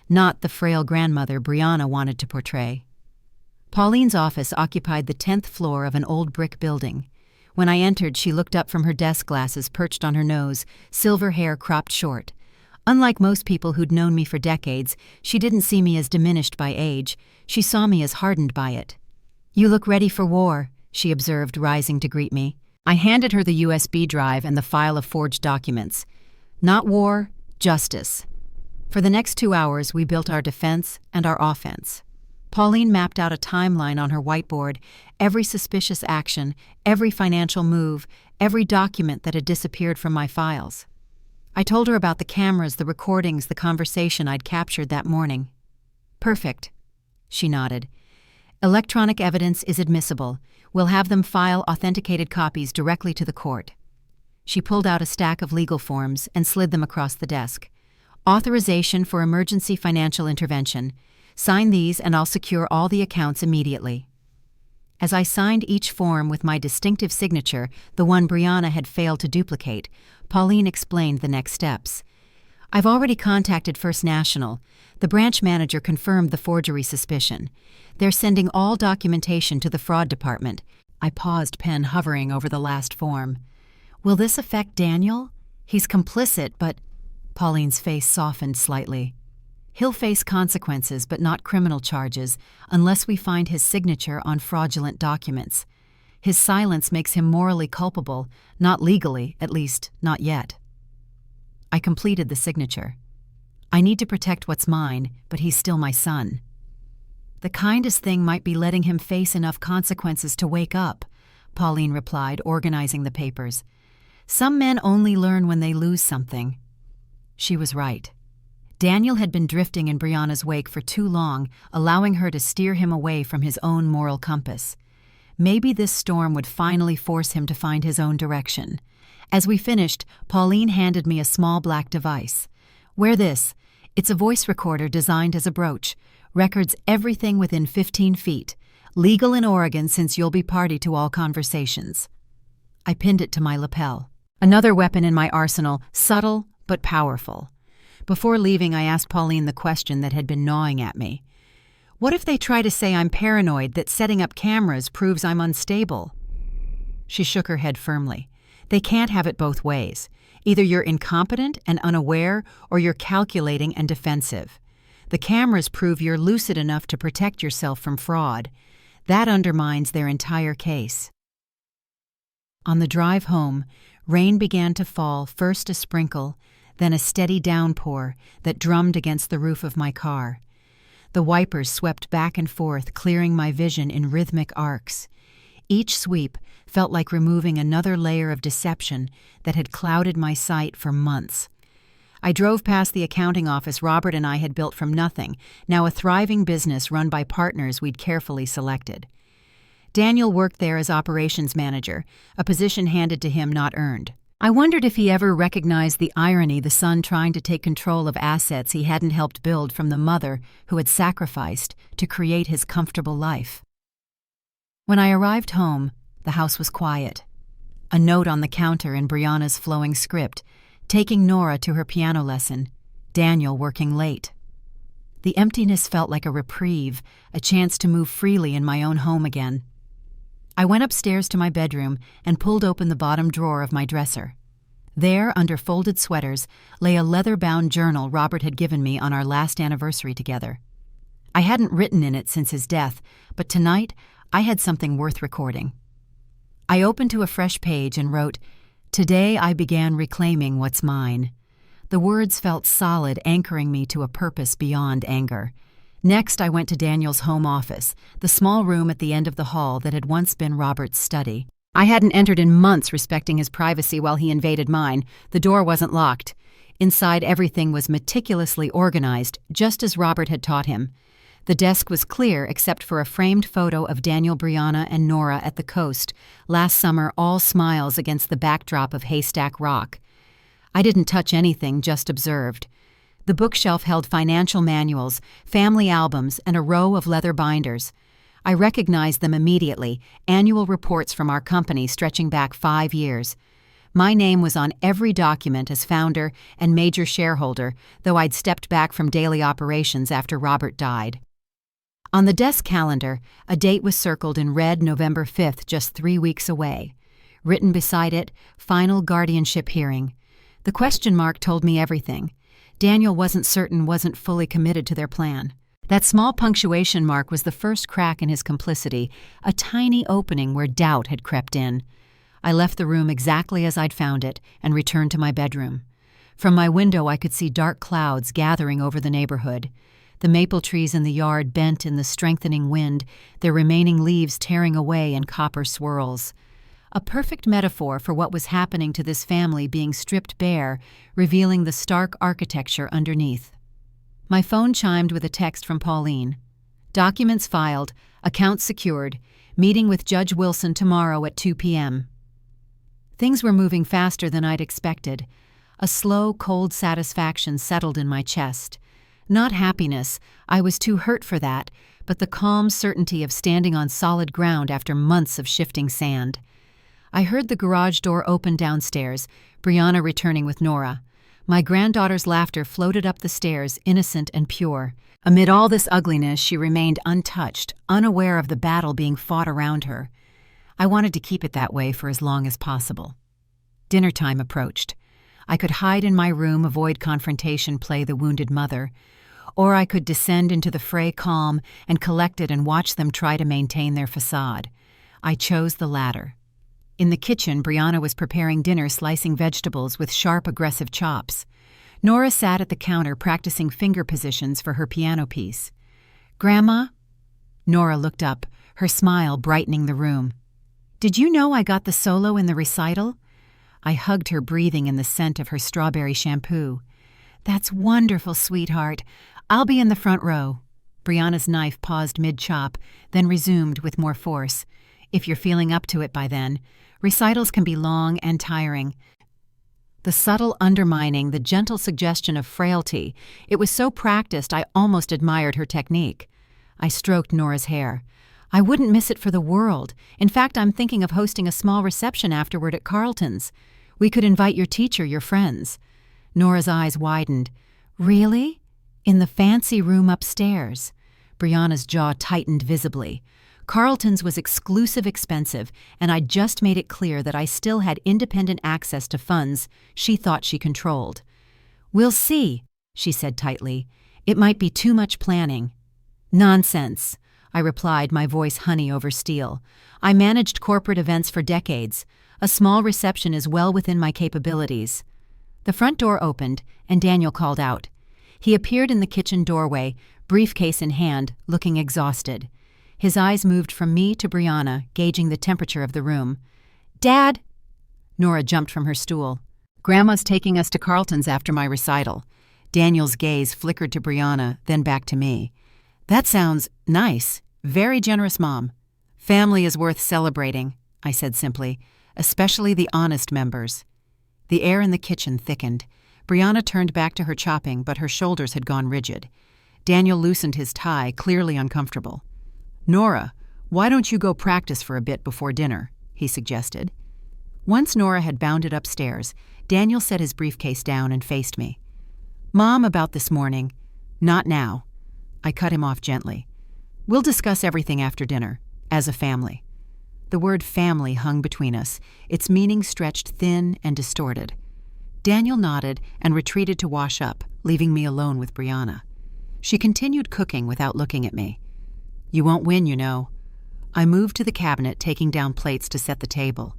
not the frail grandmother Brianna wanted to portray. Pauline's office occupied the 10th floor of an old brick building. When I entered, she looked up from her desk glasses perched on her nose, silver hair cropped short. Unlike most people who'd known me for decades, she didn't see me as diminished by age. She saw me as hardened by it. "You look ready for war," she observed, rising to greet me. I handed her the USB drive and the file of forged documents. Not war, justice. For the next 2 hours, we built our defense and our offense. Pauline mapped out a timeline on her whiteboard, every suspicious action, every financial move, every document that had disappeared from my files. I told her about the cameras, the recordings, the conversation I'd captured that morning. "Perfect," she nodded. "Electronic evidence is admissible. We'll have them file authenticated copies directly to the court." She pulled out a stack of legal forms and slid them across the desk. "Authorization for emergency financial intervention. Sign these and I'll secure all the accounts immediately." As I signed each form with my distinctive signature, the one Brianna had failed to duplicate, Pauline explained the next steps. "I've already contacted First National. The branch manager confirmed the forgery suspicion. They're sending all documentation to the fraud department." I paused, pen hovering over the last form. "Will this affect Daniel? He's complicit, but—" Pauline's face softened slightly. "He'll face consequences, but not criminal charges, unless we find his signature on fraudulent documents. His silence makes him morally culpable, not legally, at least, not yet." I completed the signature. "I need to protect what's mine, but he's still my son." "The kindest thing might be letting him face enough consequences to wake up," Pauline replied, organizing the papers. "Some men only learn when they lose something." She was right. Daniel had been drifting in Brianna's wake for too long, allowing her to steer him away from his own moral compass. Maybe this storm would finally force him to find his own direction. As we finished, Pauline handed me a small black device. "Wear this. It's a voice recorder designed as a brooch. Records everything within 15 feet. Legal in Oregon since you'll be party to all conversations." I pinned it to my lapel. Another weapon in my arsenal, subtle but powerful. Before leaving, I asked Pauline the question that had been gnawing at me. "What if they try to say I'm paranoid, that setting up cameras proves I'm unstable?" She shook her head firmly. "They can't have it both ways. Either you're incompetent and unaware, or you're calculating and defensive. The cameras prove you're lucid enough to protect yourself from fraud. That undermines their entire case." On the drive home, rain began to fall, first a sprinkle, then a steady downpour that drummed against the roof of my car. The wipers swept back and forth, clearing my vision in rhythmic arcs. Each sweep felt like removing another layer of deception that had clouded my sight for months. I drove past the accounting office Robert and I had built from nothing, now a thriving business run by partners we'd carefully selected. Daniel worked there as operations manager, a position handed to him not earned. I wondered if he ever recognized the irony, the son trying to take control of assets he hadn't helped build from the mother who had sacrificed to create his comfortable life. When I arrived home, the house was quiet. A note on the counter in Brianna's flowing script, taking Nora to her piano lesson, Daniel working late. The emptiness felt like a reprieve, a chance to move freely in my own home again. I went upstairs to my bedroom and pulled open the bottom drawer of my dresser. There, under folded sweaters, lay a leather-bound journal Robert had given me on our last anniversary together. I hadn't written in it since his death, but tonight I had something worth recording. I opened to a fresh page and wrote, "Today I began reclaiming what's mine." The words felt solid, anchoring me to a purpose beyond anger. Next, I went to Daniel's home office, the small room at the end of the hall that had once been Robert's study. I hadn't entered in months, respecting his privacy while he invaded mine. The door wasn't locked. Inside, everything was meticulously organized, just as Robert had taught him. The desk was clear except for a framed photo of Daniel, Brianna, and Nora at the coast, last summer all smiles against the backdrop of Haystack Rock. I didn't touch anything, just observed. The bookshelf held financial manuals, family albums, and a row of leather binders. I recognized them immediately, annual reports from our company stretching back 5 years. My name was on every document as founder and major shareholder, though I'd stepped back from daily operations after Robert died. On the desk calendar, a date was circled in red, November 5th, just 3 weeks away. Written beside it, final guardianship hearing. The question mark told me everything. Daniel wasn't fully committed to their plan. That small punctuation mark was the first crack in his complicity, a tiny opening where doubt had crept in. I left the room exactly as I'd found it and returned to my bedroom. From my window I could see dark clouds gathering over the neighborhood. The maple trees in the yard bent in the strengthening wind, their remaining leaves tearing away in copper swirls. A perfect metaphor for what was happening to this family being stripped bare, revealing the stark architecture underneath. My phone chimed with a text from Pauline. Documents filed, accounts secured, meeting with Judge Wilson tomorrow at 2 p.m. Things were moving faster than I'd expected. A slow, cold satisfaction settled in my chest. Not happiness, I was too hurt for that, but the calm certainty of standing on solid ground after months of shifting sand. I heard the garage door open downstairs, Brianna returning with Nora. My granddaughter's laughter floated up the stairs, innocent and pure. Amid all this ugliness, she remained untouched, unaware of the battle being fought around her. I wanted to keep it that way for as long as possible. Dinner time approached. I could hide in my room, avoid confrontation, play the wounded mother. Or I could descend into the fray calm and collected and watch them try to maintain their facade. I chose the latter. In the kitchen, Brianna was preparing dinner, slicing vegetables with sharp, aggressive chops. Nora sat at the counter practicing finger positions for her piano piece. "Grandma?" Nora looked up, her smile brightening the room. "Did you know I got the solo in the recital?" I hugged her, breathing in the scent of her strawberry shampoo. "That's wonderful, sweetheart. I'll be in the front row." Brianna's knife paused mid-chop, then resumed with more force. "If you're feeling up to it by then. Recitals can be long and tiring." The subtle undermining, the gentle suggestion of frailty. It was so practiced I almost admired her technique. I stroked Nora's hair. "I wouldn't miss it for the world. In fact, I'm thinking of hosting a small reception afterward at Carlton's. We could invite your teacher, your friends." Nora's eyes widened. "Really? In the fancy room upstairs?" Brianna's jaw tightened visibly. Carlton's was exclusive, expensive, and I'd just made it clear that I still had independent access to funds she thought she controlled. "We'll see," she said tightly. "It might be too much planning." "Nonsense," I replied, my voice honey over steel. "I managed corporate events for decades. A small reception is well within my capabilities." The front door opened, and Daniel called out. He appeared in the kitchen doorway, briefcase in hand, looking exhausted. His eyes moved from me to Brianna, gauging the temperature of the room. "Dad!" Nora jumped from her stool. "Grandma's taking us to Carlton's after my recital." Daniel's gaze flickered to Brianna, then back to me. "That sounds nice. Very generous, Mom." "Family is worth celebrating," I said simply, "especially the honest members." The air in the kitchen thickened. Brianna turned back to her chopping, but her shoulders had gone rigid. Daniel loosened his tie, clearly uncomfortable. "Nora, why don't you go practice for a bit before dinner?" he suggested. Once Nora had bounded upstairs, Daniel set his briefcase down and faced me. "Mom, about this morning." "Not now." I cut him off gently. "We'll discuss everything after dinner, as a family." The word family hung between us, its meaning stretched thin and distorted. Daniel nodded and retreated to wash up, leaving me alone with Brianna. She continued cooking without looking at me. "You won't win, you know." I moved to the cabinet, taking down plates to set the table.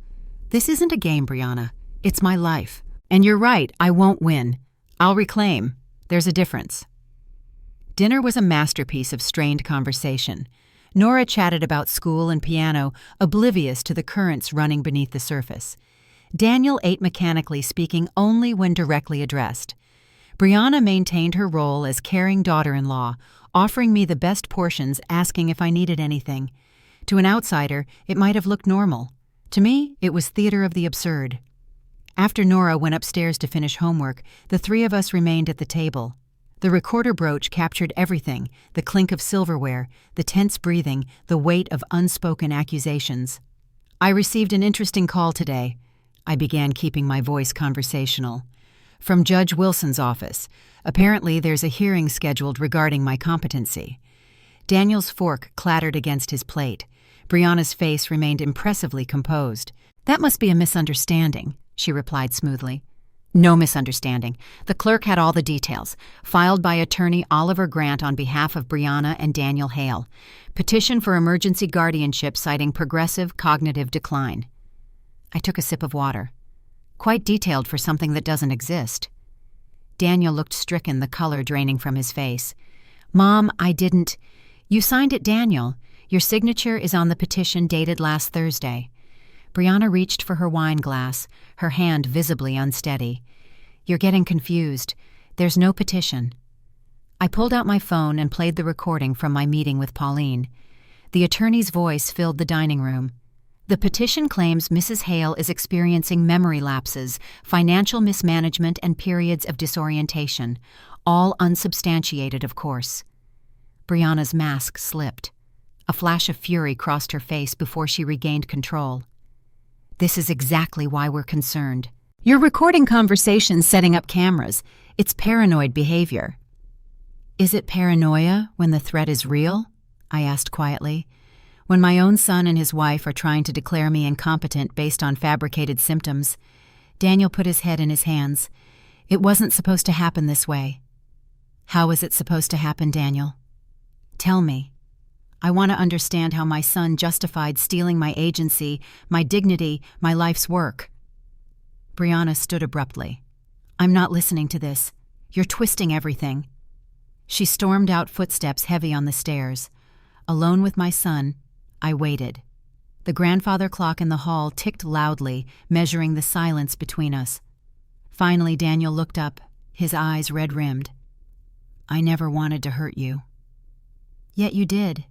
"This isn't a game, Brianna. It's my life. And you're right, I won't win. I'll reclaim. There's a difference." Dinner was a masterpiece of strained conversation. Nora chatted about school and piano, oblivious to the currents running beneath the surface. Daniel ate mechanically, speaking only when directly addressed. Brianna maintained her role as caring daughter-in-law, offering me the best portions, asking if I needed anything. To an outsider, it might have looked normal. To me, it was theater of the absurd. After Nora went upstairs to finish homework, the three of us remained at the table. The recorder brooch captured everything, the clink of silverware, the tense breathing, the weight of unspoken accusations. "I received an interesting call today." I began, keeping my voice conversational. "From Judge Wilson's office. Apparently there's a hearing scheduled regarding my competency." Daniel's fork clattered against his plate. Brianna's face remained impressively composed. "That must be a misunderstanding," she replied smoothly. "No misunderstanding. The clerk had all the details. Filed by attorney Oliver Grant on behalf of Brianna and Daniel Hale. Petition for emergency guardianship citing progressive cognitive decline." I took a sip of water. Quite detailed for something that doesn't exist. Daniel looked stricken, the color draining from his face. "Mom, I didn't—" "You signed it, Daniel. Your signature is on the petition dated last Thursday." Brianna reached for her wine glass, her hand visibly unsteady. "You're getting confused. There's no petition." I pulled out my phone and played the recording from my meeting with Pauline. The attorney's voice filled the dining room. "The petition claims Mrs. Hale is experiencing memory lapses, financial mismanagement, and periods of disorientation. All unsubstantiated, of course." Brianna's mask slipped. A flash of fury crossed her face before she regained control. "This is exactly why we're concerned. You're recording conversations, setting up cameras. It's paranoid behavior." "Is it paranoia when the threat is real?" I asked quietly. "When my own son and his wife are trying to declare me incompetent based on fabricated symptoms." Daniel put his head in his hands. "It wasn't supposed to happen this way." "How is it supposed to happen, Daniel? Tell me. I want to understand how my son justified stealing my agency, my dignity, my life's work." Brianna stood abruptly. "I'm not listening to this. You're twisting everything." She stormed out, footsteps heavy on the stairs. Alone with my son, I waited. The grandfather clock in the hall ticked loudly, measuring the silence between us. Finally, Daniel looked up, his eyes red-rimmed. "I never wanted to hurt you." "Yet you did,"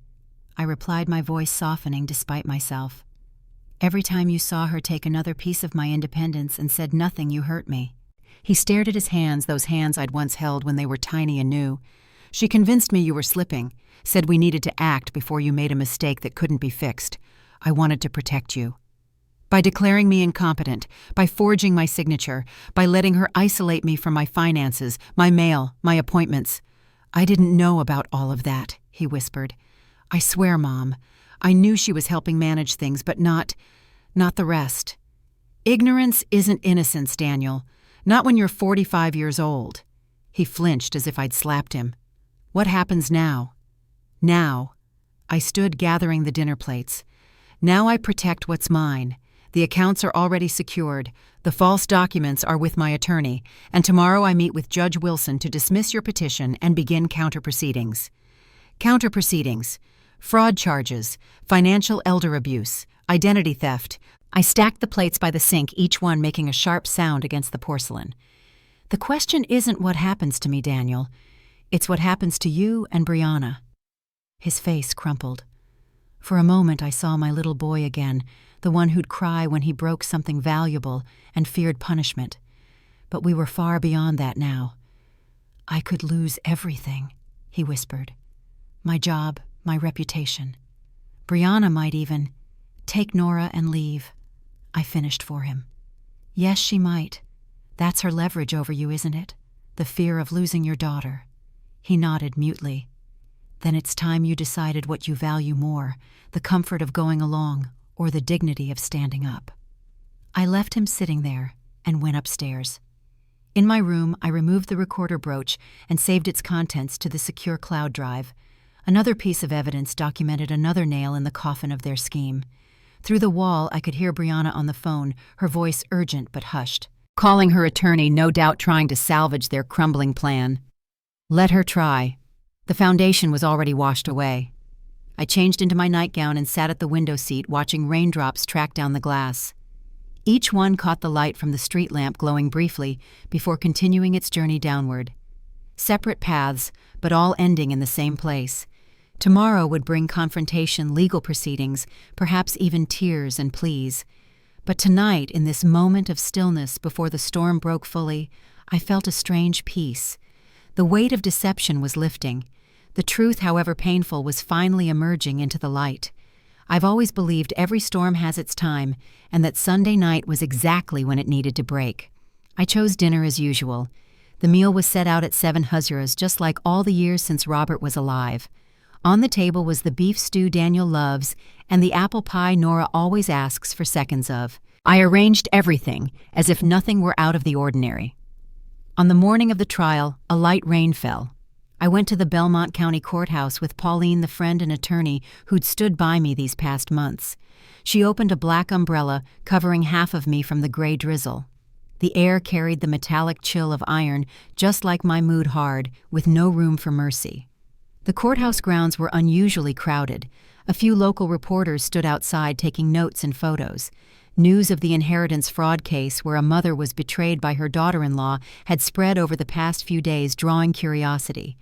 I replied, my voice softening despite myself. "Every time you saw her take another piece of my independence and said nothing, you hurt me." He stared at his hands, those hands I'd once held when they were tiny and new. "She convinced me you were slipping, said we needed to act before you made a mistake that couldn't be fixed. I wanted to protect you. By declaring me incompetent, by forging my signature, by letting her isolate me from my finances, my mail, my appointments. I didn't know about all of that," he whispered. "I swear, Mom, I knew she was helping manage things, but not the rest. Ignorance isn't innocence, Daniel. Not when you're 45 years old." He flinched as if I'd slapped him. "What happens now?" "Now." I stood gathering the dinner plates. "Now I protect what's mine. The accounts are already secured. The false documents are with my attorney, and tomorrow I meet with Judge Wilson to dismiss your petition and begin counter-proceedings." Counter-proceedings. Fraud charges, financial elder abuse, identity theft. I stacked the plates by the sink, each one making a sharp sound against the porcelain. "The question isn't what happens to me, Daniel. It's what happens to you and Brianna." His face crumpled. For a moment I saw my little boy again, the one who'd cry when he broke something valuable and feared punishment. But we were far beyond that now. "I could lose everything," he whispered. "My job, my reputation. Brianna might even take Nora and leave." I finished for him. "Yes, she might. That's her leverage over you, isn't it? The fear of losing your daughter." He nodded mutely. "Then it's time you decided what you value more, the comfort of going along or the dignity of standing up." I left him sitting there and went upstairs. In my room, I removed the recorder brooch and saved its contents to the secure cloud drive. Another piece of evidence documented another nail in the coffin of their scheme. Through the wall, I could hear Brianna on the phone, her voice urgent but hushed. Calling her attorney, no doubt trying to salvage their crumbling plan. Let her try. The foundation was already washed away. I changed into my nightgown and sat at the window seat, watching raindrops track down the glass. Each one caught the light from the street lamp, glowing briefly before continuing its journey downward. Separate paths, but all ending in the same place. Tomorrow would bring confrontation, legal proceedings, perhaps even tears and pleas. But tonight, in this moment of stillness before the storm broke fully, I felt a strange peace. The weight of deception was lifting. The truth, however painful, was finally emerging into the light. I've always believed every storm has its time, and that Sunday night was exactly when it needed to break. I chose dinner as usual. The meal was set out at 7 huzyras, just like all the years since Robert was alive. On the table was the beef stew Daniel loves and the apple pie Nora always asks for seconds of. I arranged everything, as if nothing were out of the ordinary. On the morning of the trial, a light rain fell. I went to the Belmont County Courthouse with Pauline, the friend and attorney who'd stood by me these past months. She opened a black umbrella, covering half of me from the gray drizzle. The air carried the metallic chill of iron, just like my mood hard, with no room for mercy. The courthouse grounds were unusually crowded. A few local reporters stood outside taking notes and photos. News of the inheritance fraud case where a mother was betrayed by her daughter-in-law had spread over the past few days, drawing curiosity.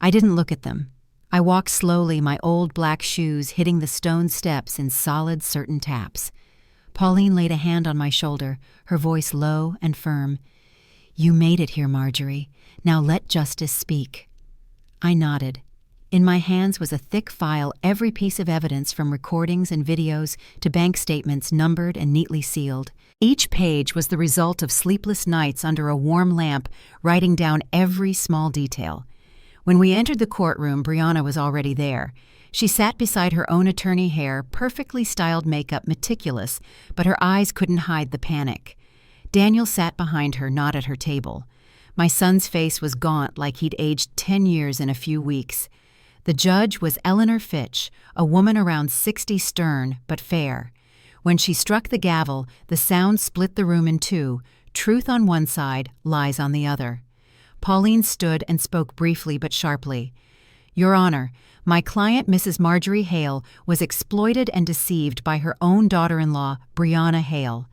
I didn't look at them. I walked slowly, my old black shoes hitting the stone steps in solid, certain taps. Pauline laid a hand on my shoulder, her voice low and firm. "You made it here, Marjorie. Now let justice speak." I nodded. In my hands was a thick file, every piece of evidence from recordings and videos to bank statements numbered and neatly sealed. Each page was the result of sleepless nights under a warm lamp, writing down every small detail. When we entered the courtroom, Brianna was already there. She sat beside her own attorney, hair, perfectly styled makeup, meticulous, but her eyes couldn't hide the panic. Daniel sat behind her, not at her table. My son's face was gaunt, like he'd aged 10 years in a few weeks. The judge was Eleanor Fitch, a woman around 60, stern but fair. When she struck the gavel, the sound split the room in two, truth on one side, lies on the other. Pauline stood and spoke briefly but sharply. "Your Honor, my client, Mrs. Marjorie Hale, was exploited and deceived by her own daughter-in-law, Brianna Hale.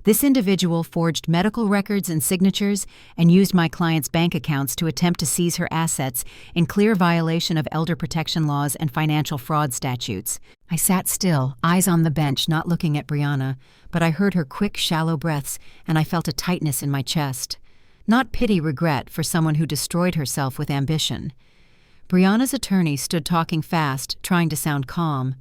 This individual forged medical records and signatures and used my client's bank accounts to attempt to seize her assets in clear violation of elder protection laws and financial fraud statutes." I sat still, eyes on the bench, not looking at Brianna, but I heard her quick, shallow breaths, and I felt a tightness in my chest. Not pity, regret for someone who destroyed herself with ambition. Brianna's attorney stood talking fast, trying to sound calm.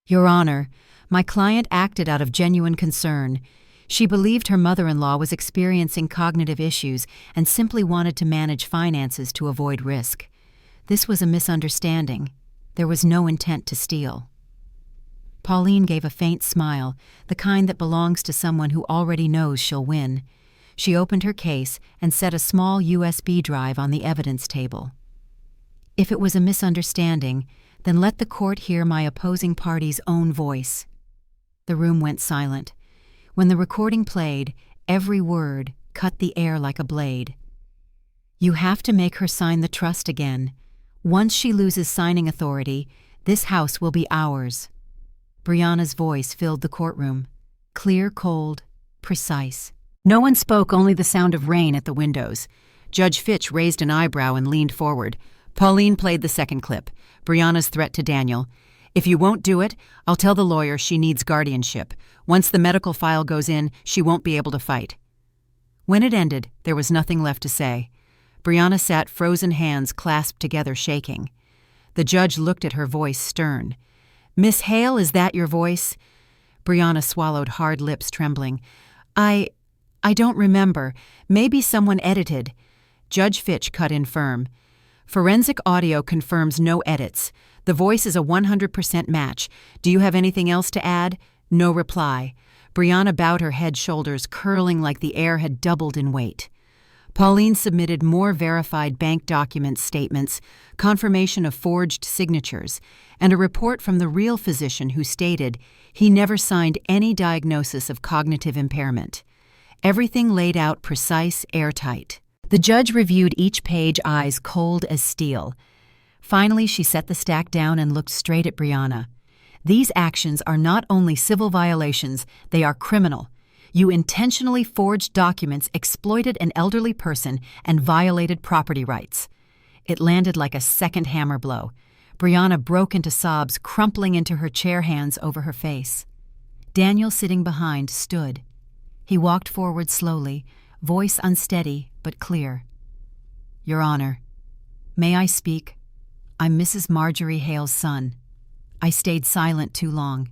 "Your Honor, my client acted out of genuine concern. She believed her mother-in-law was experiencing cognitive issues and simply wanted to manage finances to avoid risk. This was a misunderstanding. There was no intent to steal." Pauline gave a faint smile, the kind that belongs to someone who already knows she'll win. She opened her case and set a small USB drive on the evidence table. "If it was a misunderstanding, then let the court hear my opposing party's own voice." The room went silent. When the recording played, every word cut the air like a blade. "You have to make her sign the trust again. Once she loses signing authority, this house will be ours." Brianna's voice filled the courtroom. Clear, cold, precise. No one spoke, only the sound of rain at the windows. Judge Fitch raised an eyebrow and leaned forward. Pauline played the second clip, Brianna's threat to Daniel. "If you won't do it, I'll tell the lawyer she needs guardianship. Once the medical file goes in, she won't be able to fight." When it ended, there was nothing left to say. Brianna sat, frozen hands clasped together, shaking. The judge looked at her, voice stern. "Miss Hale, is that your voice?" Brianna swallowed, hard lips trembling. I don't remember. Maybe someone edited." Judge Fitch cut in firm. "Forensic audio confirms no edits. The voice is a 100% match. Do you have anything else to add?" No reply. Brianna bowed her head, shoulders curling like the air had doubled in weight. Pauline submitted more verified bank document statements, confirmation of forged signatures, and a report from the real physician who stated he never signed any diagnosis of cognitive impairment. Everything laid out precise, airtight. The judge reviewed each page, eyes cold as steel. Finally, she set the stack down and looked straight at Brianna. "These actions are not only civil violations, they are criminal. You intentionally forged documents, exploited an elderly person, and violated property rights." It landed like a second hammer blow. Brianna broke into sobs, crumpling into her chair, hands over her face. Daniel, sitting behind, stood. He walked forward slowly, voice unsteady but clear. "Your Honor, may I speak? I'm Mrs. Marjorie Hale's son. I stayed silent too long.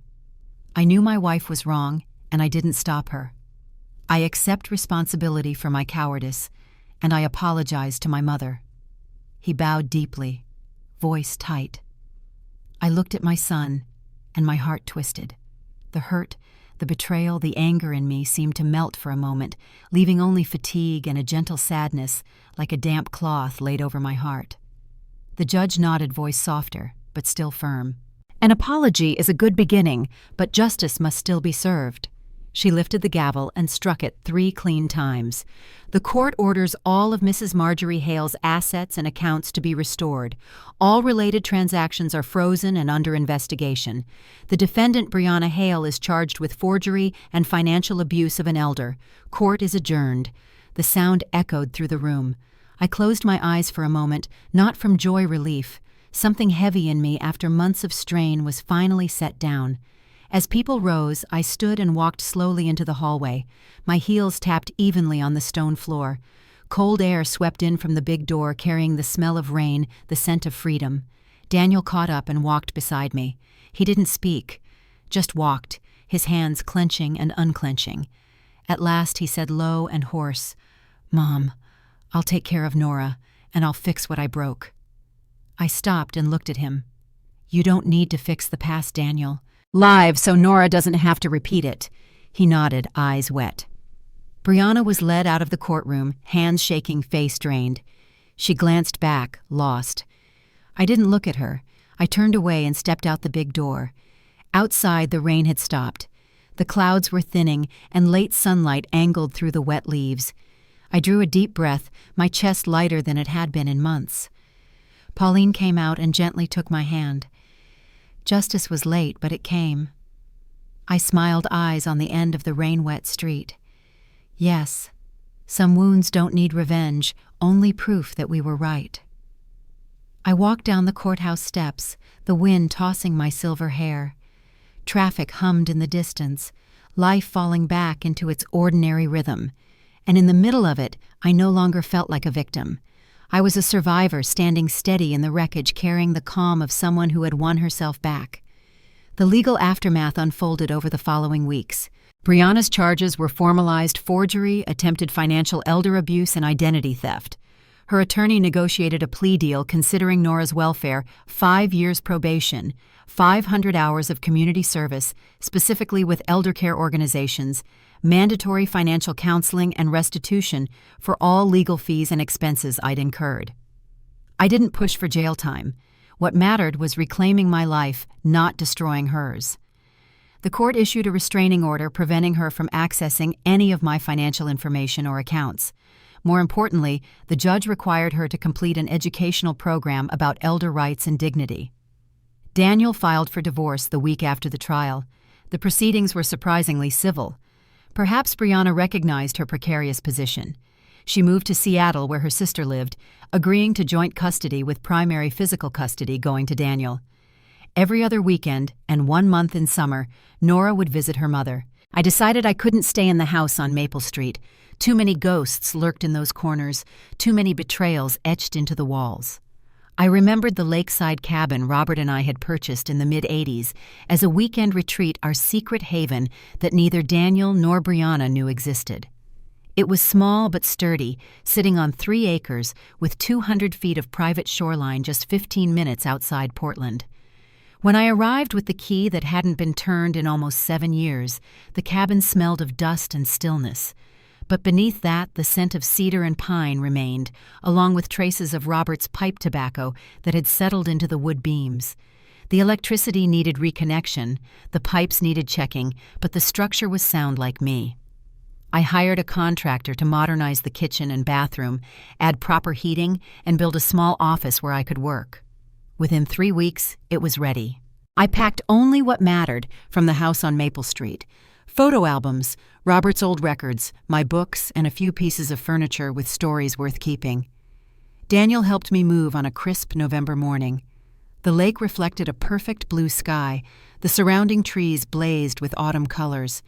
I knew my wife was wrong, and I didn't stop her. I accept responsibility for my cowardice, and I apologize to my mother. He bowed deeply, voice tight. I looked at my son, and my heart twisted. The hurt, the betrayal, the anger in me seemed to melt for a moment, leaving only fatigue and a gentle sadness like a damp cloth laid over my heart. The judge nodded, voice softer, but still firm. An apology is a good beginning, but justice must still be served. She lifted the gavel and struck it 3 clean times. The court orders all of Mrs. Marjorie Hale's assets and accounts to be restored. All related transactions are frozen and under investigation. The defendant, Brianna Hale, is charged with forgery and financial abuse of an elder. Court is adjourned. The sound echoed through the room. I closed my eyes for a moment, not from joy relief. Something heavy in me after months of strain was finally set down. As people rose, I stood and walked slowly into the hallway. My heels tapped evenly on the stone floor. Cold air swept in from the big door, carrying the smell of rain, the scent of freedom. Daniel caught up and walked beside me. He didn't speak, just walked, his hands clenching and unclenching. At last he said low and hoarse, "Mom, I'll take care of Nora, and I'll fix what I broke." I stopped and looked at him. "You don't need to fix the past, Daniel. Live so Nora doesn't have to repeat it." He nodded, eyes wet. Brianna was led out of the courtroom, hands shaking, face drained. She glanced back, lost. I didn't look at her. I turned away and stepped out the big door. Outside, the rain had stopped. The clouds were thinning, and late sunlight angled through the wet leaves. I drew a deep breath, my chest lighter than it had been in months. Pauline came out and gently took my hand. Justice was late, but it came. I smiled, eyes on the end of the rain-wet street. Yes, some wounds don't need revenge, only proof that we were right. I walked down the courthouse steps, the wind tossing my silver hair. Traffic hummed in the distance, life falling back into its ordinary rhythm. And in the middle of it, I no longer felt like a victim. I was a survivor standing steady in the wreckage, carrying the calm of someone who had won herself back. The legal aftermath unfolded over the following weeks. Brianna's charges were formalized forgery, attempted financial elder abuse, and identity theft. Her attorney negotiated a plea deal considering Nora's welfare, 5 years probation, 500 hours of community service, specifically with elder care organizations, mandatory financial counseling, and restitution for all legal fees and expenses I'd incurred. I didn't push for jail time. What mattered was reclaiming my life, not destroying hers. The court issued a restraining order preventing her from accessing any of my financial information or accounts. More importantly, the judge required her to complete an educational program about elder rights and dignity. Daniel filed for divorce the week after the trial. The proceedings were surprisingly civil. Perhaps Brianna recognized her precarious position. She moved to Seattle, where her sister lived, agreeing to joint custody with primary physical custody going to Daniel. Every other weekend, and 1 month in summer, Nora would visit her mother. I decided I couldn't stay in the house on Maple Street. Too many ghosts lurked in those corners, too many betrayals etched into the walls. I remembered the lakeside cabin Robert and I had purchased in the mid-'80s as a weekend retreat, our secret haven that neither Daniel nor Brianna knew existed. It was small but sturdy, sitting on 3 acres with 200 feet of private shoreline just 15 minutes outside Portland. When I arrived with the key that hadn't been turned in almost 7 years, the cabin smelled of dust and stillness. But beneath that, the scent of cedar and pine remained, along with traces of Robert's pipe tobacco that had settled into the wood beams. The electricity needed reconnection, the pipes needed checking, but the structure was sound like me. I hired a contractor to modernize the kitchen and bathroom, add proper heating, and build a small office where I could work. Within 3 weeks, it was ready. I packed only what mattered from the house on Maple Street. Photo albums, Robert's old records, my books, and a few pieces of furniture with stories worth keeping. Daniel helped me move on a crisp November morning. The lake reflected a perfect blue sky. The surrounding trees blazed with autumn colors.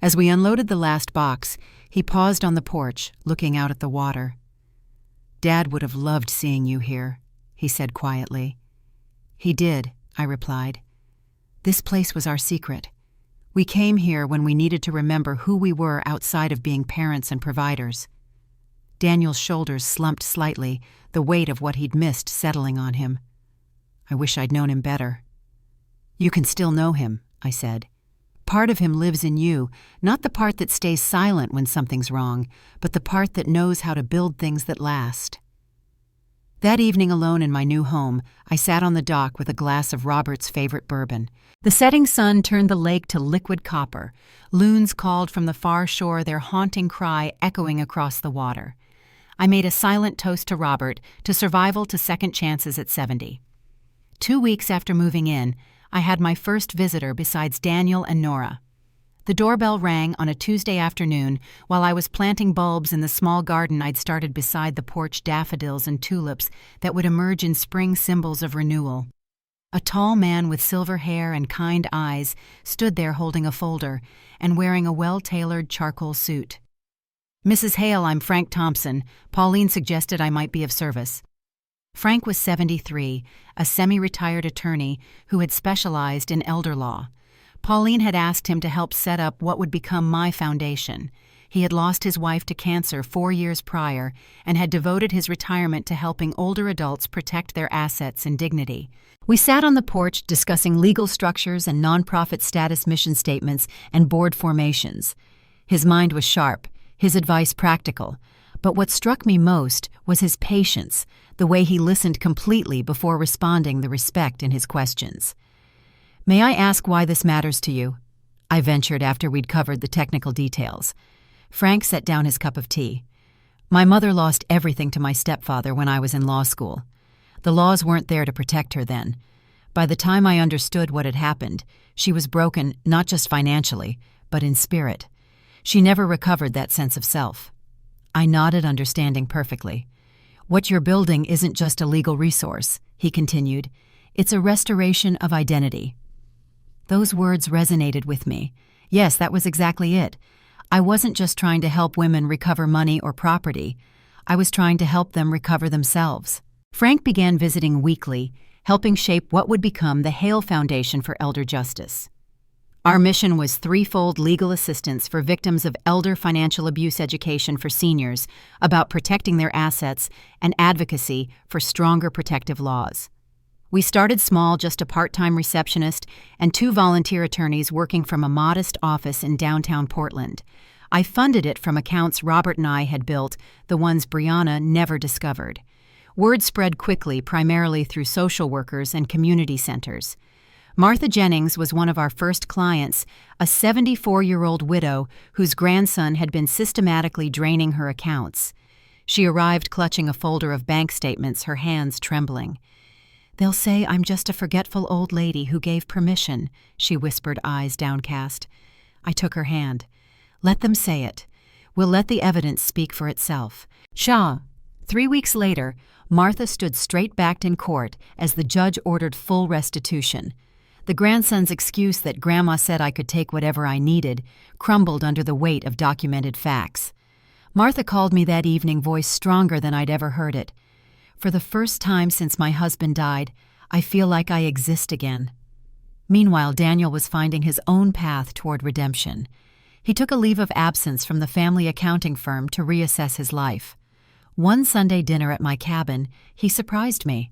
As we unloaded the last box, he paused on the porch, looking out at the water. "Dad would have loved seeing you here," he said quietly. "He did," I replied. This place was our secret. We came here when we needed to remember who we were outside of being parents and providers. Daniel's shoulders slumped slightly, the weight of what he'd missed settling on him. I wish I'd known him better. You can still know him, I said. Part of him lives in you, not the part that stays silent when something's wrong, but the part that knows how to build things that last. That evening alone in my new home, I sat on the dock with a glass of Robert's favorite bourbon. The setting sun turned the lake to liquid copper. Loons called from the far shore, their haunting cry echoing across the water. I made a silent toast to Robert, to survival, to second chances at 70. 2 weeks after moving in, I had my first visitor besides Daniel and Nora. The doorbell rang on a Tuesday afternoon while I was planting bulbs in the small garden I'd started beside the porch, daffodils and tulips that would emerge in spring, symbols of renewal. A tall man with silver hair and kind eyes stood there holding a folder and wearing a well-tailored charcoal suit. "Mrs. Hale, I'm Frank Thompson. Pauline suggested I might be of service." Frank was 73, a semi-retired attorney who had specialized in elder law. Pauline had asked him to help set up what would become my foundation. He had lost his wife to cancer 4 years prior and had devoted his retirement to helping older adults protect their assets and dignity. We sat on the porch discussing legal structures and nonprofit status mission statements and board formations. His mind was sharp, his advice practical. But what struck me most was his patience, the way he listened completely before responding, the respect in his questions. "May I ask why this matters to you?" I ventured after we'd covered the technical details. Frank set down his cup of tea. "My mother lost everything to my stepfather when I was in law school. The laws weren't there to protect her then. By the time I understood what had happened, she was broken not just financially, but in spirit. She never recovered that sense of self." I nodded, understanding perfectly. "What you're building isn't just a legal resource," he continued. "It's a restoration of identity." Those words resonated with me. Yes, that was exactly it. I wasn't just trying to help women recover money or property. I was trying to help them recover themselves. Frank began visiting weekly, helping shape what would become the Hale Foundation for Elder Justice. Our mission was threefold: legal assistance for victims of elder financial abuse, education for seniors about protecting their assets, and advocacy for stronger protective laws. We started small, just a part-time receptionist and 2 volunteer attorneys working from a modest office in downtown Portland. I funded it from accounts Robert and I had built, the ones Brianna never discovered. Word spread quickly, primarily through social workers and community centers. Martha Jennings was one of our first clients, a 74-year-old widow whose grandson had been systematically draining her accounts. She arrived clutching a folder of bank statements, her hands trembling. "They'll say I'm just a forgetful old lady who gave permission," she whispered, eyes downcast. I took her hand. "Let them say it. We'll let the evidence speak for itself." Shaw. 3 weeks later, Martha stood straight-backed in court as the judge ordered full restitution. The grandson's excuse that Grandma said I could take whatever I needed crumbled under the weight of documented facts. Martha called me that evening, voice stronger than I'd ever heard it. "For the first time since my husband died, I feel like I exist again." Meanwhile, Daniel was finding his own path toward redemption. He took a leave of absence from the family accounting firm to reassess his life. One Sunday dinner at my cabin, he surprised me.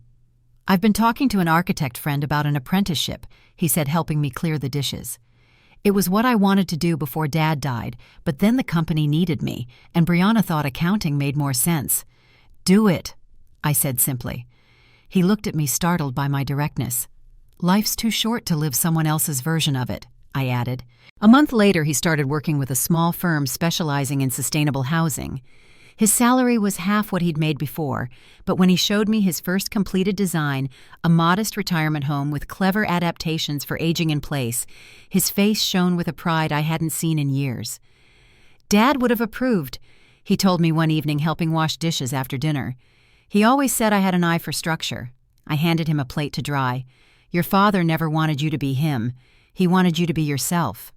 "I've been talking to an architect friend about an apprenticeship," he said, helping me clear the dishes. "It was what I wanted to do before Dad died, but then the company needed me, and Brianna thought accounting made more sense." "Do it," I said simply. He looked at me, startled by my directness. "Life's too short to live someone else's version of it," I added. A month later, he started working with a small firm specializing in sustainable housing. His salary was half what he'd made before, but when he showed me his first completed design, a modest retirement home with clever adaptations for aging in place, his face shone with a pride I hadn't seen in years. "Dad would have approved," he told me one evening, helping wash dishes after dinner. "He always said I had an eye for structure." I handed him a plate to dry. "Your father never wanted you to be him. He wanted you to be yourself."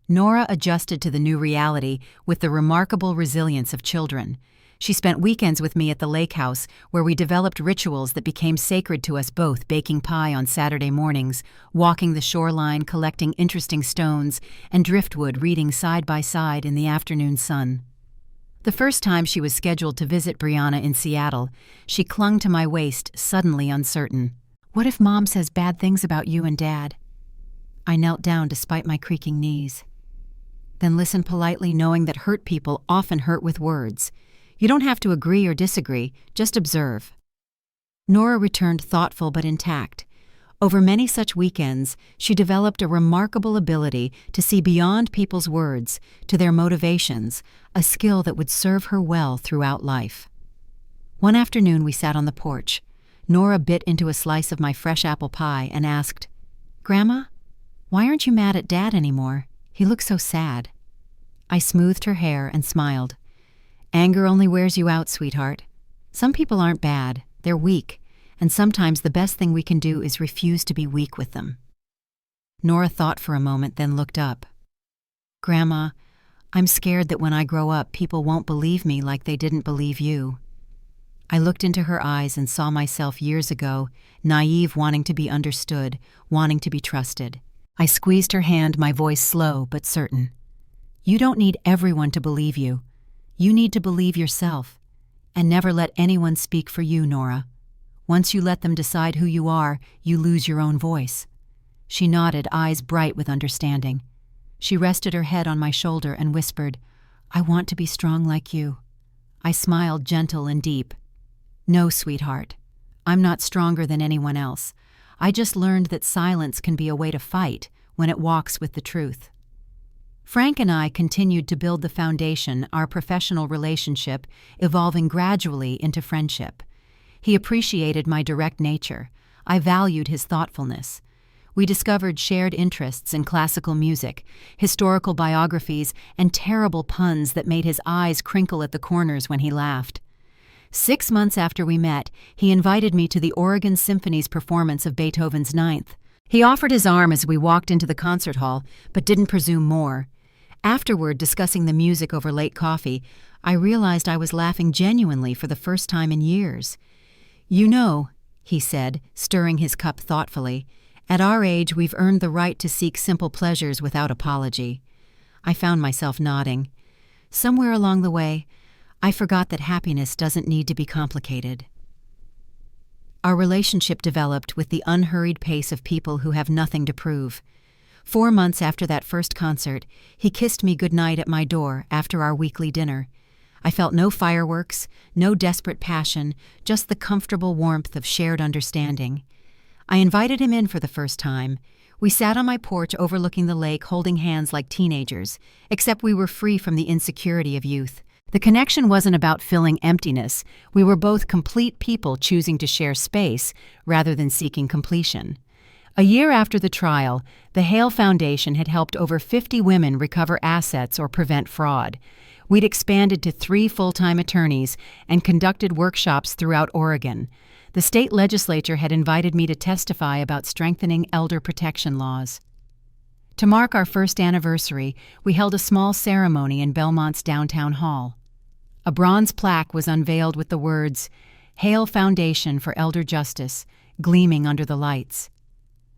Nora adjusted to the new reality with the remarkable resilience of children. She spent weekends with me at the lake house, where we developed rituals that became sacred to us both, baking pie on Saturday mornings, walking the shoreline, collecting interesting stones, and driftwood reading side by side in the afternoon sun. The first time she was scheduled to visit Brianna in Seattle, she clung to my waist, suddenly uncertain. "What if Mom says bad things about you and Dad?" I knelt down despite my creaking knees. Then listened politely, knowing that hurt people often hurt with words. You don't have to agree or disagree, just observe. Nora returned thoughtful but intact. Over many such weekends, she developed a remarkable ability to see beyond people's words, to their motivations, a skill that would serve her well throughout life. One afternoon we sat on the porch. Nora bit into a slice of my fresh apple pie and asked, "Grandma, why aren't you mad at Dad anymore? He looks so sad." I smoothed her hair and smiled. "Anger only wears you out, sweetheart. Some people aren't bad, they're weak, and sometimes the best thing we can do is refuse to be weak with them." Nora thought for a moment, then looked up. "Grandma, I'm scared that when I grow up, people won't believe me like they didn't believe you." I looked into her eyes and saw myself years ago, naive, wanting to be understood, wanting to be trusted. I squeezed her hand, my voice slow but certain. "You don't need everyone to believe you. You need to believe yourself. And never let anyone speak for you, Nora. Once you let them decide who you are, you lose your own voice." She nodded, eyes bright with understanding. She rested her head on my shoulder and whispered, "I want to be strong like you." I smiled, gentle and deep. "No, sweetheart. I'm not stronger than anyone else. I just learned that silence can be a way to fight when it walks with the truth." Frank and I continued to build the foundation, our professional relationship evolving gradually into friendship. He appreciated my direct nature. I valued his thoughtfulness. We discovered shared interests in classical music, historical biographies, and terrible puns that made his eyes crinkle at the corners when he laughed. 6 months after we met, he invited me to the Oregon Symphony's performance of Beethoven's Ninth. He offered his arm as we walked into the concert hall, but didn't presume more. Afterward, discussing the music over late coffee, I realized I was laughing genuinely for the first time in years. "You know," he said, stirring his cup thoughtfully, "at our age we've earned the right to seek simple pleasures without apology." I found myself nodding. Somewhere along the way, I forgot that happiness doesn't need to be complicated. Our relationship developed with the unhurried pace of people who have nothing to prove. 4 months after that first concert, he kissed me goodnight at my door after our weekly dinner. I felt no fireworks, no desperate passion, just the comfortable warmth of shared understanding. I invited him in for the first time. We sat on my porch overlooking the lake, holding hands like teenagers, except we were free from the insecurity of youth. The connection wasn't about filling emptiness. We were both complete people choosing to share space rather than seeking completion. A year after the trial, the Hale Foundation had helped over 50 women recover assets or prevent fraud. We'd expanded to 3 full-time attorneys and conducted workshops throughout Oregon. The state legislature had invited me to testify about strengthening elder protection laws. To mark our first anniversary, we held a small ceremony in Belmont's downtown hall. A bronze plaque was unveiled with the words, "Hale Foundation for Elder Justice," gleaming under the lights.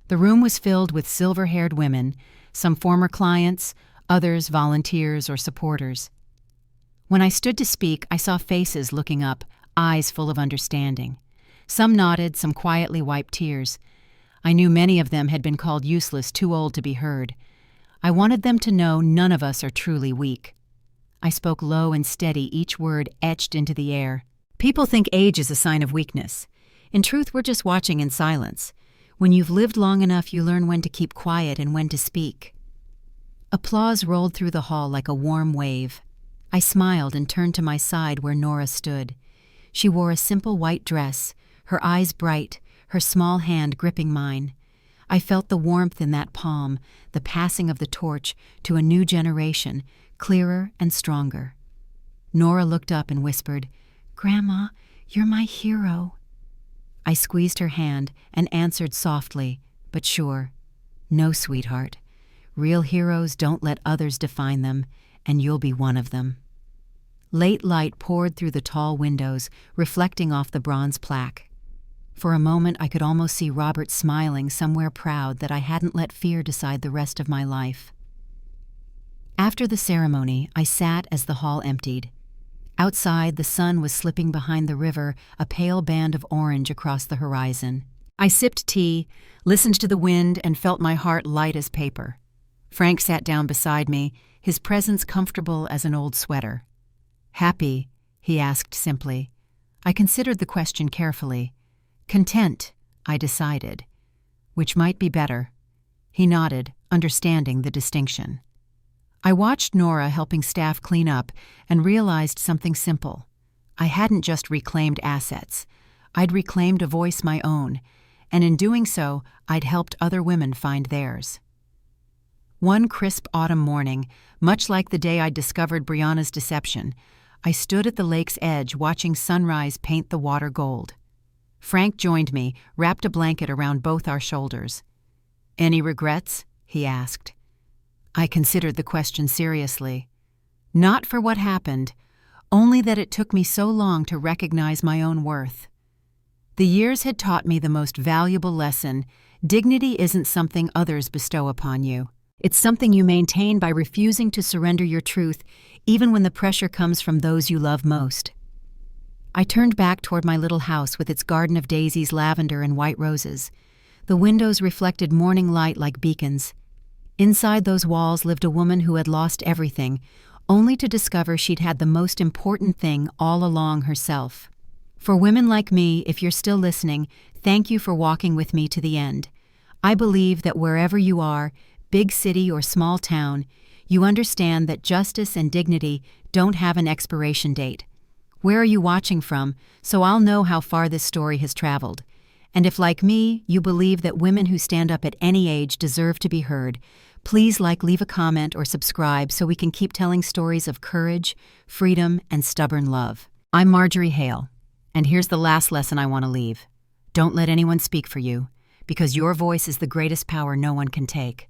The room was filled with silver-haired women, some former clients, others volunteers or supporters. When I stood to speak, I saw faces looking up, eyes full of understanding. Some nodded, some quietly wiped tears. I knew many of them had been called useless, too old to be heard. I wanted them to know none of us are truly weak. I spoke low and steady, each word etched into the air. People think age is a sign of weakness. In truth, we're just watching in silence. When you've lived long enough, you learn when to keep quiet and when to speak. Applause rolled through the hall like a warm wave. I smiled and turned to my side where Nora stood. She wore a simple white dress, her eyes bright, her small hand gripping mine. I felt the warmth in that palm, the passing of the torch to a new generation, clearer and stronger. Nora looked up and whispered, "Grandma, you're my hero." I squeezed her hand and answered softly, but sure, "No, sweetheart. Real heroes don't let others define them, and you'll be one of them." Late light poured through the tall windows, reflecting off the bronze plaque. For a moment I could almost see Robert smiling, somewhere proud that I hadn't let fear decide the rest of my life. After the ceremony, I sat as the hall emptied. Outside, the sun was slipping behind the river, a pale band of orange across the horizon. I sipped tea, listened to the wind, and felt my heart light as paper. Frank sat down beside me, his presence comfortable as an old sweater. "Happy?" he asked simply. I considered the question carefully. "Content," I decided. Which might be better. He nodded, understanding the distinction. I watched Nora helping staff clean up and realized something simple. I hadn't just reclaimed assets. I'd reclaimed a voice my own, and in doing so, I'd helped other women find theirs. One crisp autumn morning, much like the day I'd discovered Brianna's deception, I stood at the lake's edge watching sunrise paint the water gold. Frank joined me, wrapped a blanket around both our shoulders. "Any regrets?" he asked. I considered the question seriously. Not for what happened, only that it took me so long to recognize my own worth. The years had taught me the most valuable lesson: dignity isn't something others bestow upon you. It's something you maintain by refusing to surrender your truth, even when the pressure comes from those you love most. I turned back toward my little house with its garden of daisies, lavender, and white roses. The windows reflected morning light like beacons. Inside those walls lived a woman who had lost everything, only to discover she'd had the most important thing all along herself. For women like me, if you're still listening, thank you for walking with me to the end. I believe that wherever you are, big city or small town, you understand that justice and dignity don't have an expiration date. Where are you watching from, so I'll know how far this story has traveled? And if, like me, you believe that women who stand up at any age deserve to be heard, please leave a comment or subscribe so we can keep telling stories of courage, freedom, and stubborn love. I'm Marjorie Hale, and here's the last lesson I want to leave. Don't let anyone speak for you, because your voice is the greatest power no one can take.